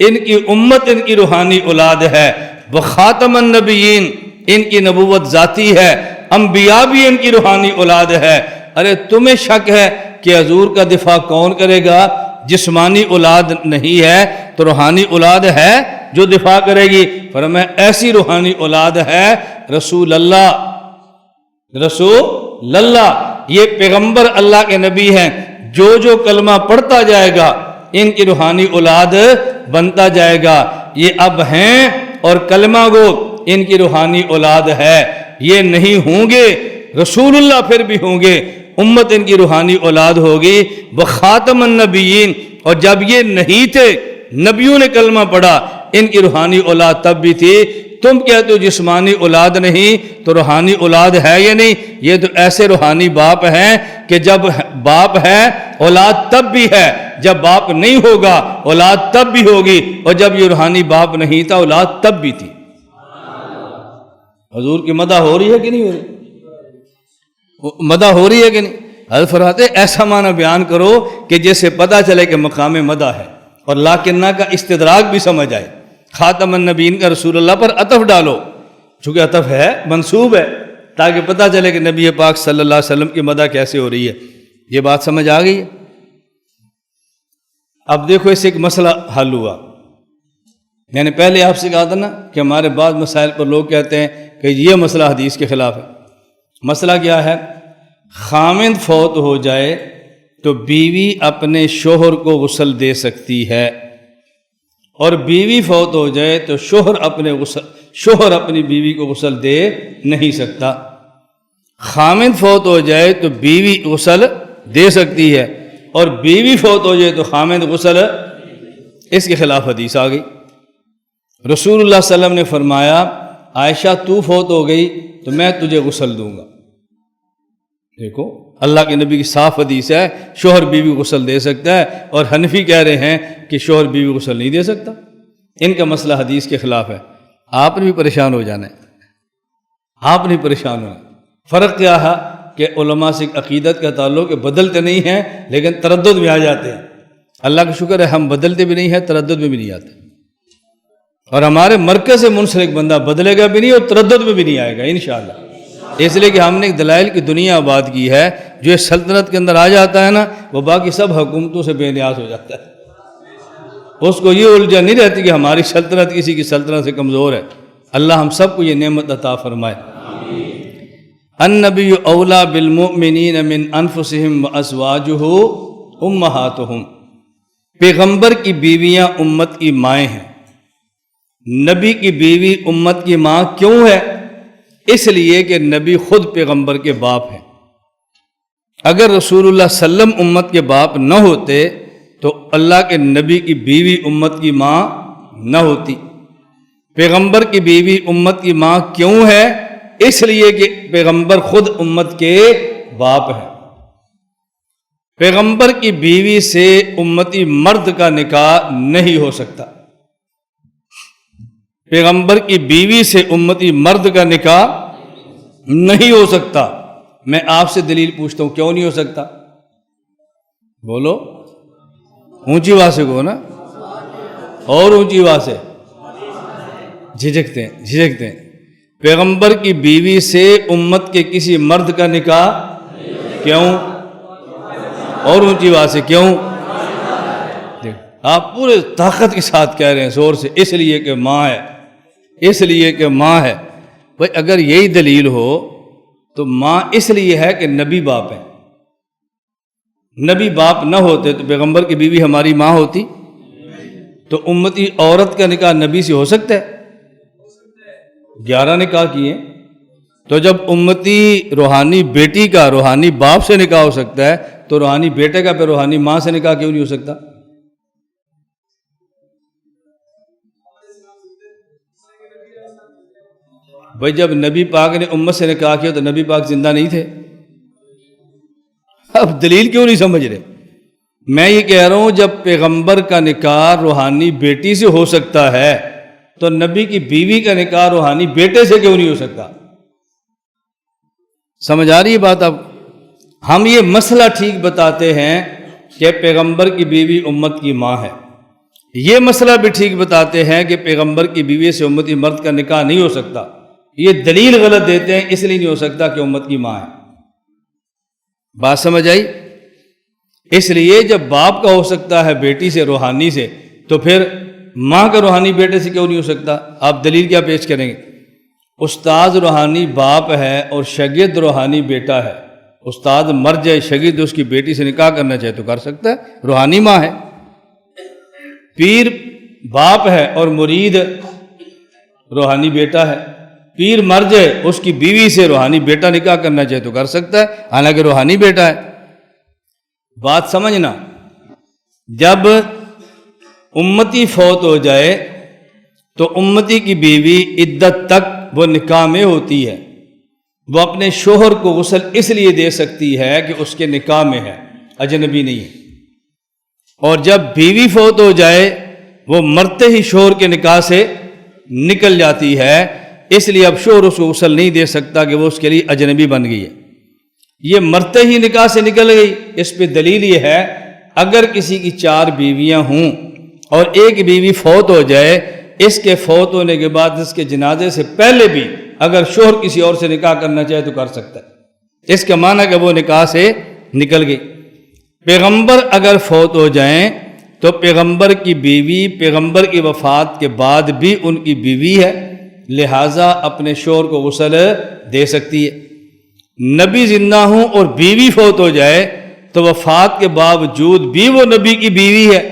ان کی امت ان کی روحانی اولاد ہے۔ وخاتم النبیین، ان کی نبوت ذاتی ہے، انبیاء بھی ان کی روحانی اولاد ہے۔ ارے تمہیں شک ہے کہ حضور کا دفاع کون کرے گا؟ جسمانی اولاد نہیں ہے تو روحانی اولاد ہے جو دفاع کرے گی۔ فرمایا ایسی روحانی اولاد ہے رسول اللہ، رسول اللہ، یہ پیغمبر اللہ کے نبی ہیں، جو کلمہ پڑھتا جائے گا ان کی روحانی اولاد بنتا جائے گا۔ یہ اب ہیں اور کلمہ گو ان کی روحانی اولاد ہے، یہ نہیں ہوں گے، رسول اللہ پھر بھی ہوں گے، امت ان کی روحانی اولاد ہوگی، وہ خاتم النبیین، اور جب یہ نہیں تھے نبیوں نے کلمہ پڑھا ان کی روحانی اولاد تب بھی تھی۔ تم کہتے ہو جسمانی اولاد نہیں تو روحانی اولاد ہے یا نہیں؟ یہ تو ایسے روحانی باپ ہیں کہ جب باپ ہے اولاد تب بھی ہے، جب باپ نہیں ہوگا اولاد تب بھی ہوگی، اور جب یہ روحانی باپ نہیں تھا اولاد تب بھی تھی۔ حضور کی مدح ہو رہی ہے کہ نہیں ہو رہی؟ مدح ہو رہی ہے کہ نہیں؟ حضرت فرماتے ایسا معنی بیان کرو کہ جیسے پتہ چلے کہ مقام مدح ہے، اور لاکنہ کا استدراک بھی سمجھ آئے۔ خاتم النبیین کا رسول اللہ پر عطف ڈالو، چونکہ عطف ہے منصوب ہے، تاکہ پتہ چلے کہ نبی پاک صلی اللہ علیہ وسلم کی مدح کیسے ہو رہی ہے۔ یہ بات سمجھ آ گئی ہے؟ اب دیکھو اس سے ایک مسئلہ حل ہوا۔ میں نے پہلے آپ سے کہا تھا نا کہ ہمارے بعض مسائل پر لوگ کہتے ہیں کہ یہ مسئلہ حدیث کے خلاف ہے۔ مسئلہ کیا ہے؟ خامند فوت ہو جائے تو بیوی اپنے شوہر کو غسل دے سکتی ہے، اور بیوی فوت ہو جائے تو شوہر اپنی بیوی کو غسل دے نہیں سکتا۔ خامند فوت ہو جائے تو بیوی غسل دے سکتی ہے، اور بیوی فوت ہو جائے تو خامند غسل، اس کے خلاف حدیث آ گئی۔ رسول اللہ صلی اللہ علیہ وسلم نے فرمایا عائشہ تو فوت ہو گئی تو میں تجھے غسل دوں گا۔ دیکھو اللہ کے نبی کی صاف حدیث ہے، شوہر بیوی غسل دے سکتا ہے، اور حنفی کہہ رہے ہیں کہ شوہر بیوی غسل نہیں دے سکتا۔ ان کا مسئلہ حدیث کے خلاف ہے۔ آپ نے بھی پریشان ہو جانا ہے، آپ نے پریشان ہونا۔ فرق کیا ہے کہ علماء سے عقیدت کا تعلق کہ بدلتے نہیں ہیں لیکن تردد میں آ جاتے ہیں۔ اللہ کا شکر ہے ہم بدلتے بھی نہیں ہیں، تردد میں بھی نہیں آتے، اور ہمارے مرکز سے منسلک بندہ بدلے گا بھی نہیں اور تردد میں بھی نہیں آئے گا انشاءاللہ۔ اس لیے کہ ہم نے ایک دلائل کی دنیا آباد کی ہے، جو اس سلطنت کے اندر آ جاتا ہے نا وہ باقی سب حکومتوں سے بے نیاز ہو جاتا ہے۔ اس کو یہ الجھن نہیں رہتی کہ ہماری سلطنت کسی کی سلطنت سے کمزور ہے۔ اللہ ہم سب کو یہ نعمت عطا فرمائے۔ النبی اولا بالمؤمنین من انفسہم وازواجہ امہاتہم، پیغمبر کی بیویاں امت کی مائیں ہیں۔ نبی کی بیوی امت کی ماں کیوں ہے؟ اس لیے کہ نبی خود پیغمبر کے باپ ہیں۔ اگر رسول اللہ صلی اللہ علیہ وسلم امت کے باپ نہ ہوتے تو اللہ کے نبی کی بیوی امت کی ماں نہ ہوتی۔ پیغمبر کی بیوی امت کی ماں کیوں ہے؟ اس لیے کہ پیغمبر خود امت کے باپ ہیں۔ پیغمبر کی بیوی سے امتی مرد کا نکاح نہیں ہو سکتا، پیغمبر کی بیوی سے امتی مرد کا نکاح نہیں ہو سکتا۔ میں آپ سے دلیل پوچھتا ہوں کیوں نہیں ہو سکتا؟ بولو، اونچی آواز سے کہو نا، اور اونچی آواز سے۔ جھجکتے ہیں۔ پیغمبر کی بیوی سے امت کے کسی مرد کا نکاح کیوں؟ اور اونچی آواز سے کیوں؟ آپ پورے طاقت کے ساتھ کہہ رہے ہیں زور سے، اس لیے کہ ماں ہے، اس لیے کہ ماں ہے۔ بھائی اگر یہی دلیل ہو تو ماں اس لیے ہے کہ نبی باپ ہے۔ نبی باپ نہ ہوتے تو پیغمبر کی بیوی ہماری ماں ہوتی؟ تو امتی عورت کا نکاح نبی سے ہو سکتا ہے؟ 11 نکاح کیے، تو جب امتی روحانی بیٹی کا روحانی باپ سے نکاح ہو سکتا ہے تو روحانی بیٹے کا پھر روحانی ماں سے نکاح کیوں نہیں ہو سکتا؟ بھائی جب نبی پاک نے امت سے نکاح کیا تو نبی پاک زندہ نہیں تھے؟ اب دلیل کیوں نہیں سمجھ رہے؟ میں یہ کہہ رہا ہوں جب پیغمبر کا نکاح روحانی بیٹی سے ہو سکتا ہے تو نبی کی بیوی کا نکاح روحانی بیٹے سے کیوں نہیں ہو سکتا؟ سمجھ آ رہی ہے بات؟ اب ہم یہ مسئلہ ٹھیک بتاتے ہیں کہ پیغمبر کی بیوی امت کی ماں ہے، یہ مسئلہ بھی ٹھیک بتاتے ہیں کہ پیغمبر کی بیوی سے امتی مرد کا نکاح نہیں ہو سکتا، یہ دلیل غلط دیتے ہیں اس لیے نہیں ہو سکتا کہ امت کی ماں ہے۔ بات سمجھ آئی؟ اس لیے جب باپ کا ہو سکتا ہے بیٹی سے روحانی سے تو پھر ماں کا روحانی بیٹے سے کیوں نہیں ہو سکتا؟ آپ دلیل کیا پیش کریں گے؟ استاد روحانی باپ ہے اور شاگرد روحانی بیٹا ہے، استاد مر جائے شاگرد اس کی بیٹی سے نکاح کرنا چاہے تو کر سکتا ہے، روحانی ماں ہے۔ پیر باپ ہے اور مرید روحانی بیٹا ہے، پیر مر جائے اس کی بیوی سے روحانی بیٹا نکاح کرنا چاہے تو کر سکتا ہے، حالانکہ روحانی بیٹا ہے۔ بات سمجھنا، جب امتی فوت ہو جائے تو امتی کی بیوی عدت تک وہ نکاح میں ہوتی ہے، وہ اپنے شوہر کو غسل اس لیے دے سکتی ہے کہ اس کے نکاح میں ہے، اجنبی نہیں ہے۔ اور جب بیوی فوت ہو جائے وہ مرتے ہی شوہر کے نکاح سے نکل جاتی ہے، اس لیے اب شوہر اس کو غسل نہیں دے سکتا کہ وہ اس کے لیے اجنبی بن گئی ہے۔ یہ مرتے ہی نکاح سے نکل گئی، اس پہ دلیل یہ ہے اگر کسی کی 4 بیویاں ہوں اور ایک بیوی فوت ہو جائے، اس کے فوت ہونے کے بعد اس کے جنازے سے پہلے بھی اگر شوہر کسی اور سے نکاح کرنا چاہے تو کر سکتا ہے، اس کا معنی کہ وہ نکاح سے نکل گئی۔ پیغمبر اگر فوت ہو جائیں تو پیغمبر کی بیوی پیغمبر کی وفات کے بعد بھی ان کی بیوی ہے، لہٰذا اپنے شوہر کو غسل دے سکتی ہے۔ نبی زندہ ہوں اور بیوی فوت ہو جائے تو وفات کے باوجود بھی وہ نبی کی بیوی ہے،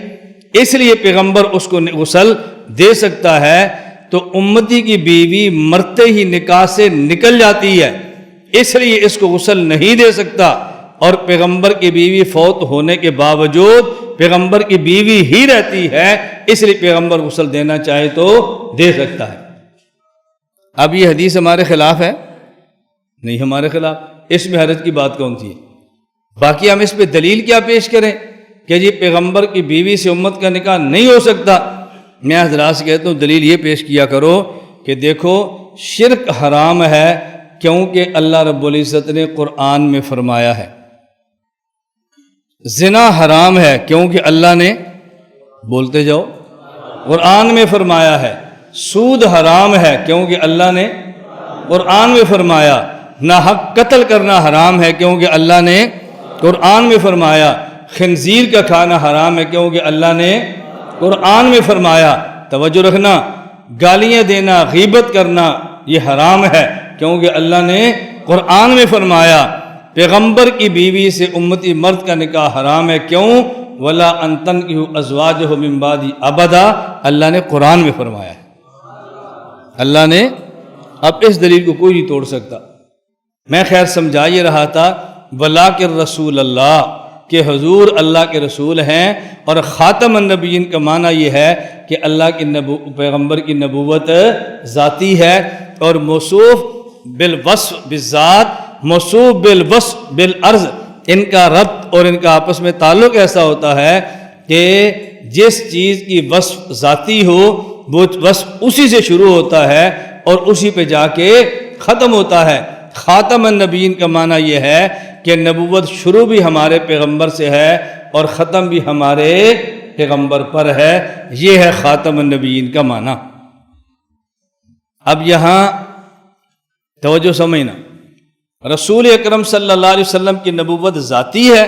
اس لیے پیغمبر اس کو غسل دے سکتا ہے۔ تو امتی کی بیوی مرتے ہی نکاح سے نکل جاتی ہے، اس لیے اس کو غسل نہیں دے سکتا، اور پیغمبر کی بیوی فوت ہونے کے باوجود پیغمبر کی بیوی ہی رہتی ہے، اس لیے پیغمبر غسل دینا چاہے تو دے سکتا ہے۔ اب یہ حدیث ہمارے خلاف ہے؟ نہیں ہمارے خلاف، اس میں حرج کی بات کون سی ہے؟ باقی ہم اس پہ دلیل کیا پیش کریں کہ جی پیغمبر کی بیوی سے امت کا نکاح نہیں ہو سکتا؟ میں حضرات سے کہتا ہوں دلیل یہ پیش کیا کرو کہ دیکھو شرک حرام ہے کیونکہ اللہ رب العزت نے قرآن میں فرمایا ہے، زنا حرام ہے کیونکہ اللہ نے، بولتے جاؤ، قرآن میں فرمایا ہے، سود حرام ہے کیونکہ اللہ نے قرآن میں فرمایا، ناحق قتل کرنا حرام ہے کیونکہ اللہ نے قرآن میں فرمایا، خنزیر کا کھانا حرام ہے کیونکہ اللہ نے قرآن میں فرمایا۔ توجہ رکھنا، گالیاں دینا، غیبت کرنا یہ حرام ہے کیونکہ اللہ نے قرآن میں فرمایا۔ پیغمبر کی بیوی سے امتی مرد کا نکاح حرام ہے، کیوں؟ وَلَا أَن تَنكِحُوا أَزْوَاجَهُ مِن بَعْدِهِ أَبَدًا، اللہ نے قرآن میں فرمایا ہے، اللہ نے۔ اب اس دلیل کو کوئی نہیں توڑ سکتا۔ میں خیر سمجھا یہ رہا تھا وَلَٰكِن رسول اللہ، کہ حضور اللہ کے رسول ہیں، اور خاتم النبیین کا معنی یہ ہے کہ اللہ کی پیغمبر کی نبوت ذاتی ہے، اور موصوف بالوصف بالذات، موصوف بالوصف بالعرض، ان کا ربط اور ان کا آپس میں تعلق ایسا ہوتا ہے کہ جس چیز کی وصف ذاتی ہو وہ وصف اسی سے شروع ہوتا ہے اور اسی پہ جا کے ختم ہوتا ہے۔ خاتم النبیین کا معنی یہ ہے کہ نبوت شروع بھی ہمارے پیغمبر سے ہے اور ختم بھی ہمارے پیغمبر پر ہے، یہ ہے خاتم النبیین کا معنی۔ اب یہاں توجہ سمجھنا، رسول اکرم صلی اللہ علیہ وسلم کی نبوت ذاتی ہے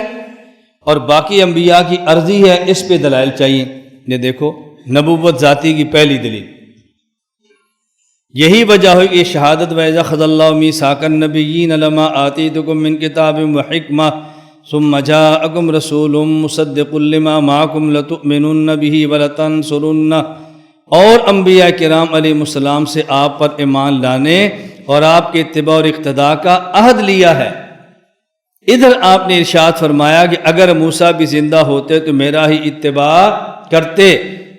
اور باقی انبیاء کی عرضی ہے، اس پہ دلائل چاہیے۔ یہ دیکھو نبوت ذاتی کی پہلی دلیل، یہی وجہ ہے کہ شہادت وَإِذَا أَخَذَ اللَّهُ مِيثَاقَ النَّبِيِّينَ لَمَا آتَيْتُكُم مِّن كِتَابٍ وَحِكْمَةٍ ثُمَّ جَاءَكُمْ رَسُولٌ مُّصَدِّقٌ لِّمَا مَعَكُمْ لَتُؤْمِنُنَّ بِهِ وَلَتَنصُرُنَّهُ، اور انبیاء کرام علیہ السلام سے آپ پر ایمان لانے اور آپ کے اتباع اور اقتداء کا عہد لیا ہے۔ ادھر آپ نے ارشاد فرمایا کہ اگر موسیٰ بھی زندہ ہوتے تو میرا ہی اتباع کرتے،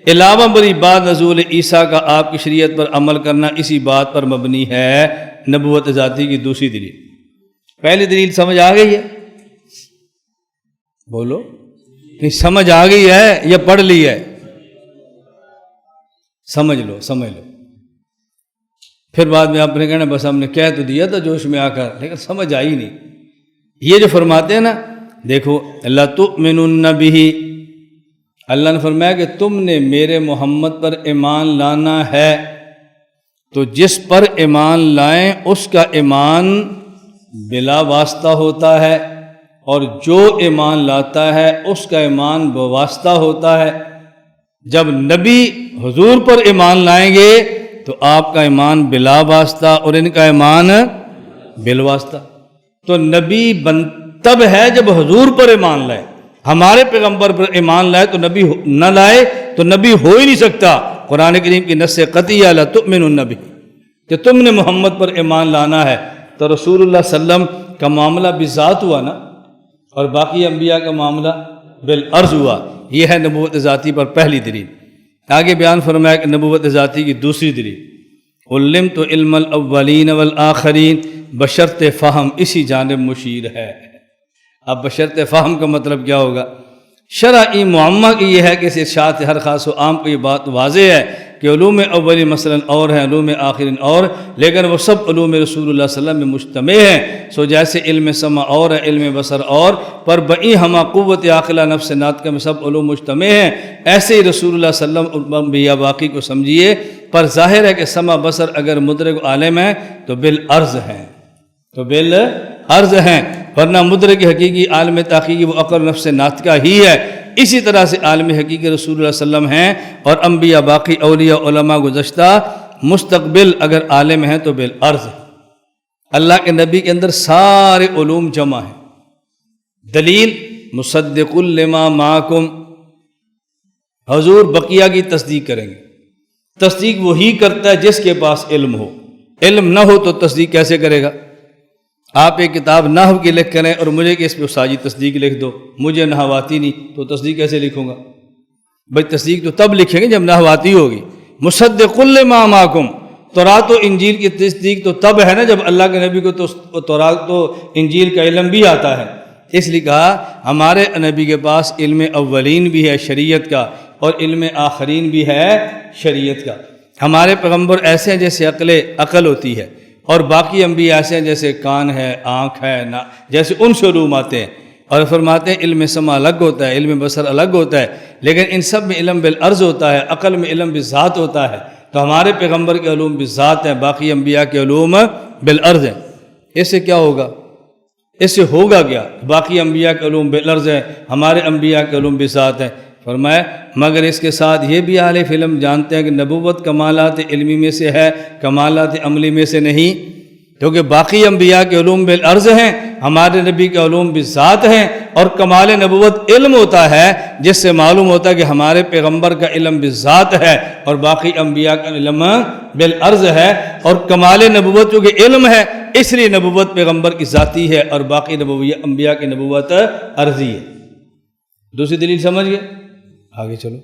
علاوہ بری بات نزول عیسیٰ کا آپ کی شریعت پر عمل کرنا اسی بات پر مبنی ہے۔ نبوت ذاتی کی دوسری دلیل۔ پہلی دلیل سمجھ آ گئی ہے؟ بولو، نہیں سمجھ آ گئی ہے یا پڑھ لی ہے؟ سمجھ لو، سمجھ لو، پھر بعد میں آپ نے کہنا بس ہم نے کہہ تو دیا تھا جوش میں آ کر، لیکن سمجھ آئی نہیں۔ یہ جو فرماتے ہیں نا، دیکھو لَتُؤْمِنُنَّ بِهِ، اللہ نے فرمایا کہ تم نے میرے محمد پر ایمان لانا ہے، تو جس پر ایمان لائیں اس کا ایمان بلا واسطہ ہوتا ہے، اور جو ایمان لاتا ہے اس کا ایمان بواسطہ ہوتا ہے۔ جب نبی حضور پر ایمان لائیں گے تو آپ کا ایمان بلا واسطہ اور ان کا ایمان بالواسطہ۔ تو نبی تب ہے جب حضور پر ایمان لائے، ہمارے پیغمبر پر ایمان لائے تو نبی نہ لائے تو نبی ہو ہی نہیں سکتا۔ قرآن کریم کی نص قطعی لَتُؤْمِنُنَّ بِهِ، کہ تم نے محمد پر ایمان لانا ہے، تو رسول اللہ صلی اللہ علیہ وسلم کا معاملہ بذات ہوا نا، اور باقی انبیاء کا معاملہ بالعرض ہوا۔ یہ ہے نبوت ذاتی پر پہلی دلیل۔ آگے بیان فرمایا کہ نبوت ذاتی کی دوسری دلیل، علمت علم الاولین والآخرین، بشرط فہم اسی جانب مشیر ہے۔ اب بشرط فہم کا مطلب کیا ہوگا؟ شرعی معمہ کی یہ ہے کہ اس ارشاد ہر خاص و عام کو یہ بات واضح ہے کہ علوم اولی مثلا اور ہیں، علوم آخرین اور، لیکن وہ سب علوم رسول اللہ صلی اللہ علیہ وسلم میں مجتمع ہیں۔ سو جیسے علم سمع اور ہے، علم بصر اور، پر بئی ہما قوت عاقلہ نفس ناطقہ میں سب علوم مجتمع ہیں، ایسے ہی رسول اللہ صلی اللہ علیہ وسلم انبیاء باقی کو سمجھیے۔ پر ظاہر ہے کہ سمع بصر اگر مدرک عالم ہیں تو بالعرض ہیں، تو بالعرض ہیں، ورنہ مدرک حقیقی عالم تحقیقی وہ عقل نفس ناطقہ ہی ہے۔ اسی طرح سے عالم حقیقی رسول اللہ صلی اللہ علیہ وسلم ہیں، اور انبیاء باقی اولیاء علماء گزشتہ مستقبل اگر عالم ہیں تو بالعرض ہیں۔ اللہ کے نبی کے اندر سارے علوم جمع ہیں۔ دلیل مصدق لما معکم، حضور بقیہ کی تصدیق کریں گے۔ تصدیق وہی کرتا ہے جس کے پاس علم ہو، علم نہ ہو تو تصدیق کیسے کرے گا؟ آپ ایک کتاب نحو کی لکھ کریں اور مجھے کہ اس پہ استاذی تصدیق لکھ دو، مجھے نحو آتی نہیں تو تصدیق کیسے لکھوں گا؟ بھائی تصدیق تو تب لکھیں گے جب نحو آتی ہوگی۔ مصدق لما معکم، تورات و انجیل کی تصدیق تو تب ہے نا جب اللہ کے نبی کو تو تورات و انجیل کا علم بھی آتا ہے۔ اس لیے کہا ہمارے نبی کے پاس علم اولین بھی ہے شریعت کا، اور علم آخرین بھی ہے شریعت کا۔ ہمارے پیغمبر ایسے ہیں جیسے عقل ہوتی ہے، اور باقی انبیاء ایسے ہیں جیسے کان ہے، آنکھ ہے، جیسے ان سے علوم آتے ہیں۔ اور فرماتے ہیں علم سمع الگ ہوتا ہے، علم بصر الگ ہوتا ہے، لیکن ان سب میں علم بالعرض ہوتا ہے، عقل میں علم بذات ہوتا ہے۔ تو ہمارے پیغمبر کے علوم بذات ہیں، باقی انبیاء کے علوم بالعرض ہیں۔ اس سے کیا ہوگا؟ اس سے ہوگا کیا؟ باقی انبیاء کے علوم بالعرض ہیں، ہمارے انبیاء کے علوم بذات ہیں۔ فرمایا مگر اس کے ساتھ یہ بھی اہل علم جانتے ہیں کہ نبوت کمالات علمی میں سے ہے، کمالات عملی میں سے نہیں، کیونکہ باقی انبیاء کے علوم بالعرض ہیں، ہمارے نبی کے علوم بذات ہیں، اور کمال نبوت علم ہوتا ہے جس سے معلوم ہوتا ہے کہ ہمارے پیغمبر کا علم بذات ہے اور باقی انبیاء کا علم بالعرض ہے۔ اور کمال نبوت چونکہ علم ہے اس لیے نبوت پیغمبر کی ذاتی ہے اور باقی انبیاء کی نبوت عرضی ہے۔ دوسری دلیل سمجھ گئے؟ آگے چلو،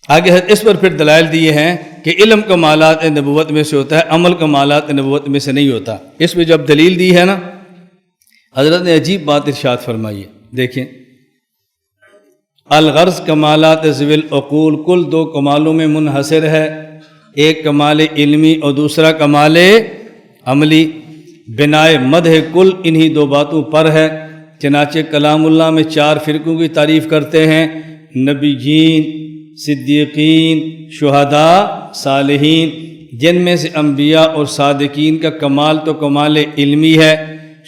آگے اس پر پھر دلائل دیے ہیں کہ علم کمالات نبوت میں سے ہوتا ہے، عمل کمالات نبوت میں سے نہیں ہوتا۔ اس میں جب دلیل دی ہے نا، حضرت نے عجیب بات ارشاد فرمائی ہے، دیکھیں، الغرض کمالات ذوی العقول، کل دو کمالوں میں منحصر ہے، ایک کمال علمی اور دوسرا کمال عملی۔ بنائے مدح کل انہی دو باتوں پر ہے، چنانچہ کلام اللہ میں 4 فرقوں کی تعریف کرتے ہیں، نبیین، صدیقین، شہداء، صالحین، جن میں سے انبیاء اور صادقین کا کمال تو کمال علمی ہے،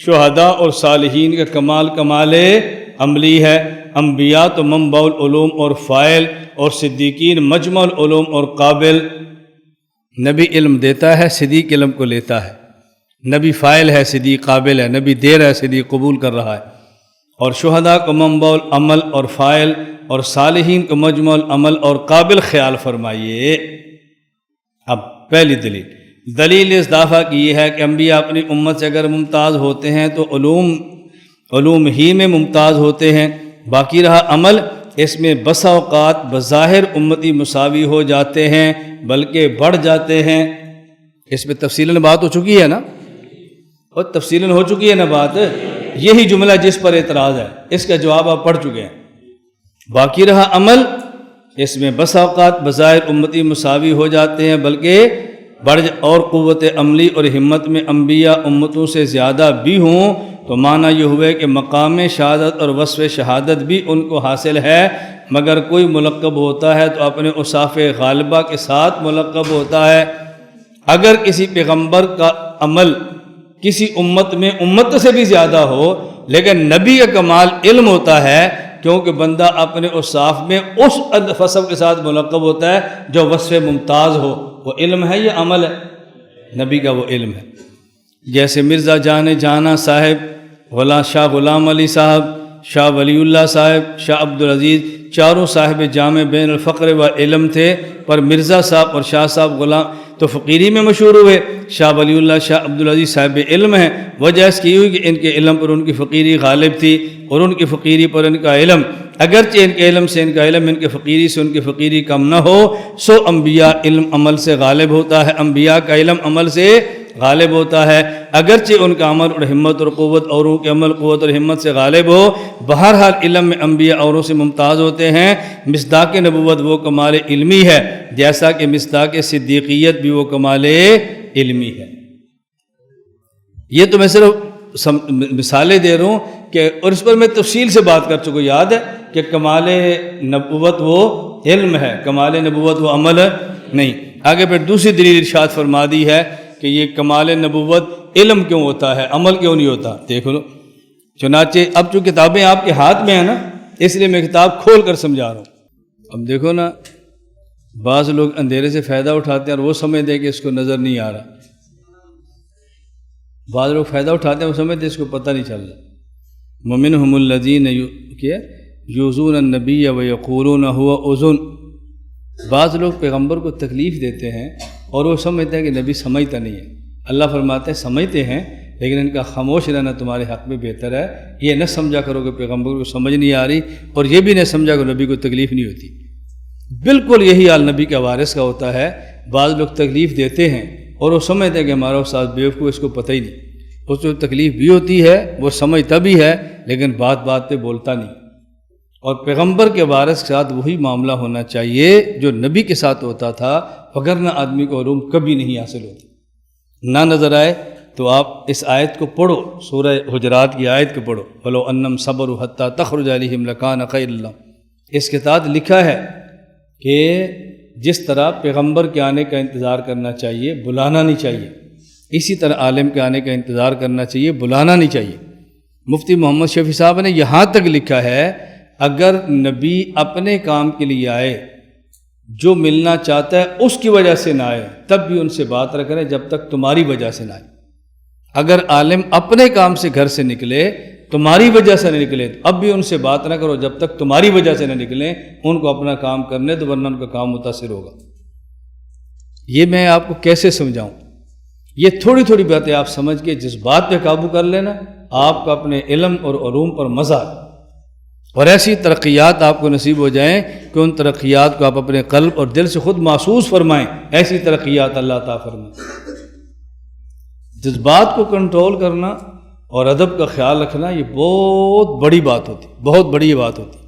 شہداء اور صالحین کا کمال کمال عملی ہے، انبیاء تو منبع العلوم اور فاعل، اور صدیقین مجمع العلوم اور قابل۔ نبی علم دیتا ہے، صدیق علم کو لیتا ہے، نبی فاعل ہے، صدیق قابل ہے، نبی دے رہا ہے، صدیق قبول کر رہا ہے، اور شہداء کو منبع العمل اور فاعل، اور صالحین کو مجمع العمل اور قابل خیال فرمائیے۔ اب پہلی دلیل اس دافع کی یہ ہے کہ انبیاء اپنی امت سے اگر ممتاز ہوتے ہیں تو علوم ہی میں ممتاز ہوتے ہیں، باقی رہا عمل، اس میں بسا اوقات بظاہر امتی مساوی ہو جاتے ہیں بلکہ بڑھ جاتے ہیں۔ اس پہ تفصیلاً بات ہو چکی ہے نا، اور تفصیلاً ہو چکی ہے نا بات، یہی جملہ جس پر اعتراض ہے اس کا جواب آپ پڑھ چکے ہیں۔ باقی رہا عمل، اس میں بسا اوقات بظاہر امتی مساوی ہو جاتے ہیں بلکہ اور قوت عملی اور ہمت میں انبیاء امتوں سے زیادہ بھی ہوں، تو معنی یہ ہوئے کہ مقام شہادت اور وصف شہادت بھی ان کو حاصل ہے، مگر کوئی ملقب ہوتا ہے تو اپنے اوصاف غالبہ کے ساتھ ملقب ہوتا ہے۔ اگر کسی پیغمبر کا عمل کسی امت میں امت سے بھی زیادہ ہو، لیکن نبی کا کمال علم ہوتا ہے، کیونکہ بندہ اپنے اوصاف میں اس وصف کے ساتھ ملقب ہوتا ہے جو وصف ممتاز ہو۔ وہ علم ہے یا عمل ہے؟ نبی کا وہ علم ہے۔ جیسے مرزا جانا صاحب، شاہ غلام علی صاحب، شاہ ولی اللہ صاحب، شاہ عبدالعزیز، چاروں صاحب جامع بین الفقر و علم تھے، پر مرزا صاحب اور شاہ صاحب تو فقیری میں مشہور ہوئے. شاہ ولی اللہ شاہ عبدالعزیز صاحب علم ہیں. وجہ اس کی ہوئی کہ ان کے علم پر ان کی فقیری غالب تھی اور ان کی فقیری پر ان کا علم. اگرچہ ان کے علم سے ان کا علم، ان کے فقیری سے ان کی فقیری کم نہ ہو، سو انبیاء علم عمل سے غالب ہوتا ہے، انبیاء کا علم عمل سے غالب ہوتا ہے. اگرچہ ان کا عمل اور ہمت اور قوت اوروں کے عمل قوت اور ہمت سے غالب ہو، بہرحال علم میں انبیاء اوروں سے ممتاز ہوتے ہیں. مصداق نبوت وہ کمال علمی ہے جیسا کہ مصداق صدیقیت بھی وہ کمال علمی ہے. یہ تو میں صرف مثالیں دے رہا ہوں کہ، اور اس پر میں تفصیل سے بات کر چکا. یاد ہے کہ کمال نبوت وہ علم ہے، کمال نبوت وہ عمل نہیں. آگے پھر دوسری دلیل ارشاد فرما دی ہے کہ یہ کمال نبوت علم کیوں ہوتا ہے، عمل کیوں نہیں ہوتا. دیکھ لو چنانچہ اب جو کتابیں آپ کے ہاتھ میں ہیں نا، اس لیے میں کتاب کھول کر سمجھا رہا ہوں. اب دیکھو نا، بعض لوگ اندھیرے سے فائدہ اٹھاتے ہیں اور وہ سمجھتے ہیں کہ اس کو نظر نہیں آ رہا. بعض لوگ فائدہ اٹھاتے ہیں وہ سمجھتے ہیں اس کو پتہ نہیں چل رہا. ومنہم الذین یؤذون النبی ویقولون هو اذن. بعض لوگ پیغمبر کو تکلیف دیتے ہیں اور وہ سمجھتے ہیں کہ نبی سمجھتا نہیں ہے. اللہ فرماتے ہیں سمجھتے ہیں لیکن ان کا خاموش رہنا تمہارے حق میں بہتر ہے. یہ نہ سمجھا کرو کہ پیغمبر کو سمجھ نہیں آ رہی، اور یہ بھی نہ سمجھا کہ نبی کو تکلیف نہیں ہوتی. بالکل یہی حال نبی کے وارث کا ہوتا ہے. بعض لوگ تکلیف دیتے ہیں اور وہ سمجھتے ہیں کہ ہمارا استاد بیوقوف، اس کو پتہ ہی نہیں. اس کو تکلیف بھی ہوتی ہے، وہ سمجھتا بھی ہے، لیکن بات بات پہ بولتا نہیں. اور پیغمبر کے وارث کے ساتھ وہی معاملہ ہونا چاہیے جو نبی کے ساتھ ہوتا تھا، وگرنہ آدمی کو علوم کبھی نہیں حاصل ہوتی. نہ نظر آئے تو آپ اس آیت کو پڑھو، سورہ حجرات کی آیت کو پڑھو. وَلَوْ أَنَّهُمْ صَبَرُوا حَتَّى تَخْرُجَ عَلَيْهِمْ لَكَانَ خَيْرًا لَهُمْ. اس کے تحت لکھا ہے کہ جس طرح پیغمبر کے آنے کا انتظار کرنا چاہیے، بلانا نہیں چاہیے، اسی طرح عالم کے آنے کا انتظار کرنا چاہیے، بلانا نہیں چاہیے. مفتی محمد شفیع صاحب نے یہاں تک لکھا ہے، اگر نبی اپنے کام کے لیے آئے، جو ملنا چاہتا ہے اس کی وجہ سے نہ آئے، تب بھی ان سے بات نہ کریں جب تک تمہاری وجہ سے نہ آئے. اگر عالم اپنے کام سے گھر سے نکلے، تمہاری وجہ سے نہ نکلے، تو اب بھی ان سے بات نہ کرو جب تک تمہاری وجہ سے نہ نکلیں. ان کو اپنا کام کرنے تو، ورنہ ان کا کام متاثر ہوگا. یہ میں آپ کو کیسے سمجھاؤں؟ یہ تھوڑی تھوڑی باتیں آپ سمجھ کے جس بات پہ قابو کر لینا، آپ کا اپنے علم اور علوم پر مزہ، اور ایسی ترقیات آپ کو نصیب ہو جائیں کہ ان ترقیات کو آپ اپنے قلب اور دل سے خود محسوس فرمائیں. ایسی ترقیات اللہ تعالیٰ فرمائیں. جذبات کو کنٹرول کرنا اور ادب کا خیال رکھنا، یہ بہت بڑی بات ہوتی، بہت بڑی بات ہوتی.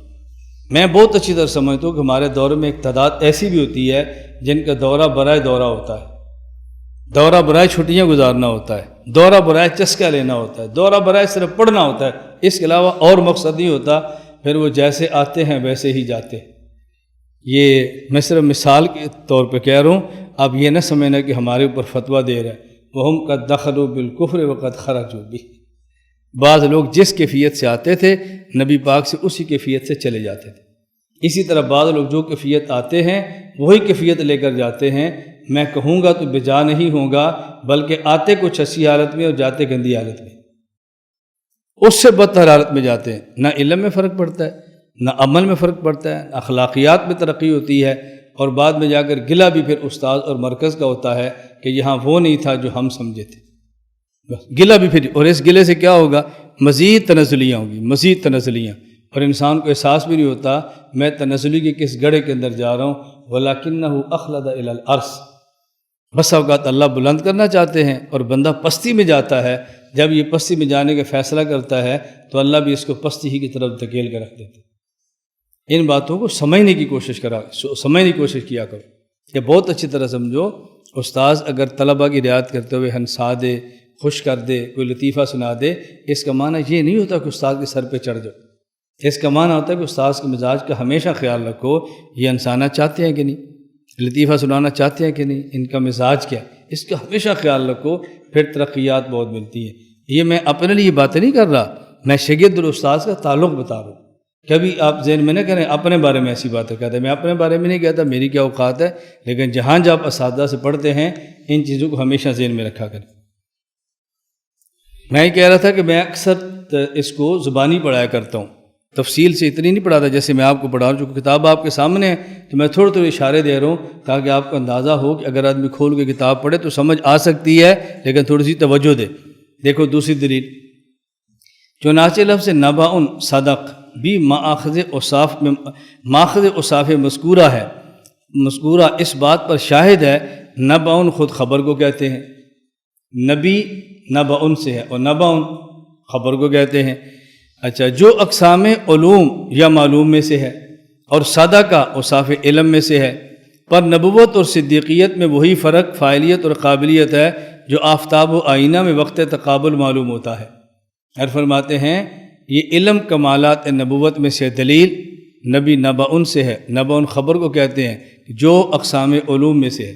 میں بہت اچھی طرح سمجھتا ہوں کہ ہمارے دور میں ایک تعداد ایسی بھی ہوتی ہے جن کا دورہ برائے دورہ ہوتا ہے، دورہ برائے چھٹیاں گزارنا ہوتا ہے، دورہ برائے چسکا لینا ہوتا ہے، دورہ برائے صرف پڑھنا ہوتا ہے، اس کے علاوہ اور مقصد نہیں ہوتا. پھر وہ جیسے آتے ہیں ویسے ہی جاتے ہیں. یہ میں صرف مثال کے طور پہ کہہ رہا ہوں، آپ یہ نہ سمجھنا کہ ہمارے اوپر فتویٰ دے رہے ہیں. وَهُمْ قَدْ دَخَلُوا بِالْكُفْرِ وَقَدْ خَرَجُوا بِهِ. بعض لوگ جس کیفیت سے آتے تھے نبی پاک سے اسی کیفیت سے چلے جاتے تھے. اسی طرح بعض لوگ جو کیفیت آتے ہیں وہی کیفیت لے کر جاتے ہیں. میں کہوں گا تو بجا نہیں ہوں گا، بلکہ آتے کچھ اچھی حالت میں اور جاتے گندی حالت میں، اس سے بدتر حالت میں جاتے ہیں. نہ علم میں فرق پڑتا ہے، نہ عمل میں فرق پڑتا ہے، نہ اخلاقیات میں ترقی ہوتی ہے. اور بعد میں جا کر گلہ بھی پھر استاد اور مرکز کا ہوتا ہے کہ یہاں وہ نہیں تھا جو ہم سمجھے تھے. گلہ بھی پھر، اور اس گلے سے کیا ہوگا؟ مزید تنزلیاں ہوں گی، مزید تنزلیاں. اور انسان کو احساس بھی نہیں ہوتا میں تنزلی کے کس گڑھے کے اندر جا رہا ہوں. وَلَكِنَّهُ أَخْلَدَ إِلَى الْأَرْضِ. بس اوقات اللہ بلند کرنا چاہتے ہیں اور بندہ پستی میں جاتا ہے. جب یہ پستی میں جانے کا فیصلہ کرتا ہے تو اللہ بھی اس کو پستی ہی کی طرف دھکیل کے رکھ دیتے. ان باتوں کو سمجھنے کی کوشش کیا کرو. یہ بہت اچھی طرح سمجھو. استاذ اگر طلبہ کی رعایت کرتے ہوئے ہنسا دے، خوش کر دے، کوئی لطیفہ سنا دے، اس کا معنی یہ نہیں ہوتا کہ استاد کے سر پہ چڑھ جاؤ. اس کا معنی ہوتا ہے کہ استاذ کے مزاج کا ہمیشہ خیال رکھو. یہ ہنسانا چاہتے ہیں کہ نہیں، لطیفہ سنانا چاہتے ہیں کہ نہیں، ان کا مزاج کیا، اس کا ہمیشہ خیال رکھو. پھر ترقیات بہت ملتی ہیں. یہ میں اپنے لیے باتیں نہیں کر رہا، میں شاگرد اور استاذ کا تعلق بتا رہا ہوں. کبھی آپ ذہن میں نہ کریں اپنے بارے میں ایسی باتیں کہتے ہیں. میں اپنے بارے میں نہیں کہتا، میری کیا اوقات ہے، لیکن جہاں جب اساتذہ سے پڑھتے ہیں ان چیزوں کو ہمیشہ ذہن میں رکھا کریں. میں یہ کہہ رہا تھا کہ میں اکثر اس کو زبانی پڑھایا کرتا ہوں تفصیل سے اتنی نہیں پڑھاتا جیسے میں آپ کو پڑھا رہا ہوں، چونکہ کتاب آپ کے سامنے ہے تو میں تھوڑے تھوڑے اشارے دے رہا ہوں تاکہ آپ کو اندازہ ہو کہ اگر آدمی کھول کے کتاب پڑھے تو سمجھ آ سکتی ہے، لیکن تھوڑی سی توجہ دے۔ دیکھو دوسری دلیل، چنانچہ لفظ نبأ صدق بھی ماخذ اوصاف مذکورہ ہے، مذکورہ اس بات پر شاہد ہے، نبأ خود خبر کو کہتے ہیں، نبی نبأ سے ہے اور نبأ خبر کو کہتے ہیں۔ اچھا، جو اقسام علوم یا معلوم میں سے ہے، اور صدقہ اوصاف علم میں سے ہے، پر نبوت اور صدیقیت میں وہی فرق فاعلیت اور قابلیت ہے جو آفتاب و آئینہ میں وقت تقابل معلوم ہوتا ہے۔ اور فرماتے ہیں یہ علم کمالات نبوت میں سے دلیل نبی نبأ سے ہے، نبأ خبر کو کہتے ہیں جو اقسام علوم میں سے ہے،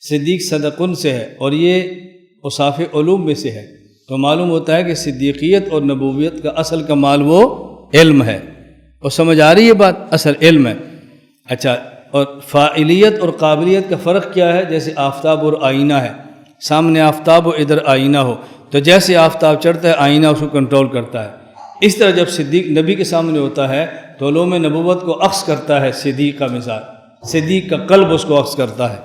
صدیق صدقن سے ہے اور یہ اوصاف علوم میں سے ہے، تو معلوم ہوتا ہے کہ صدیقیت اور نبوت کا اصل کمال وہ علم ہے۔ اور سمجھ آ رہی ہے بات؟ اصل علم ہے۔ اچھا، اور فاعلیت اور قابلیت کا فرق کیا ہے؟ جیسے آفتاب اور آئینہ ہے، سامنے آفتاب ہو ادھر آئینہ ہو، تو جیسے آفتاب چڑھتا ہے آئینہ اس کو کنٹرول کرتا ہے، اس طرح جب صدیق نبی کے سامنے ہوتا ہے تو علوم نبوت کو عکس کرتا ہے صدیق کا مثال، صدیق کا قلب اس کو عکس کرتا ہے۔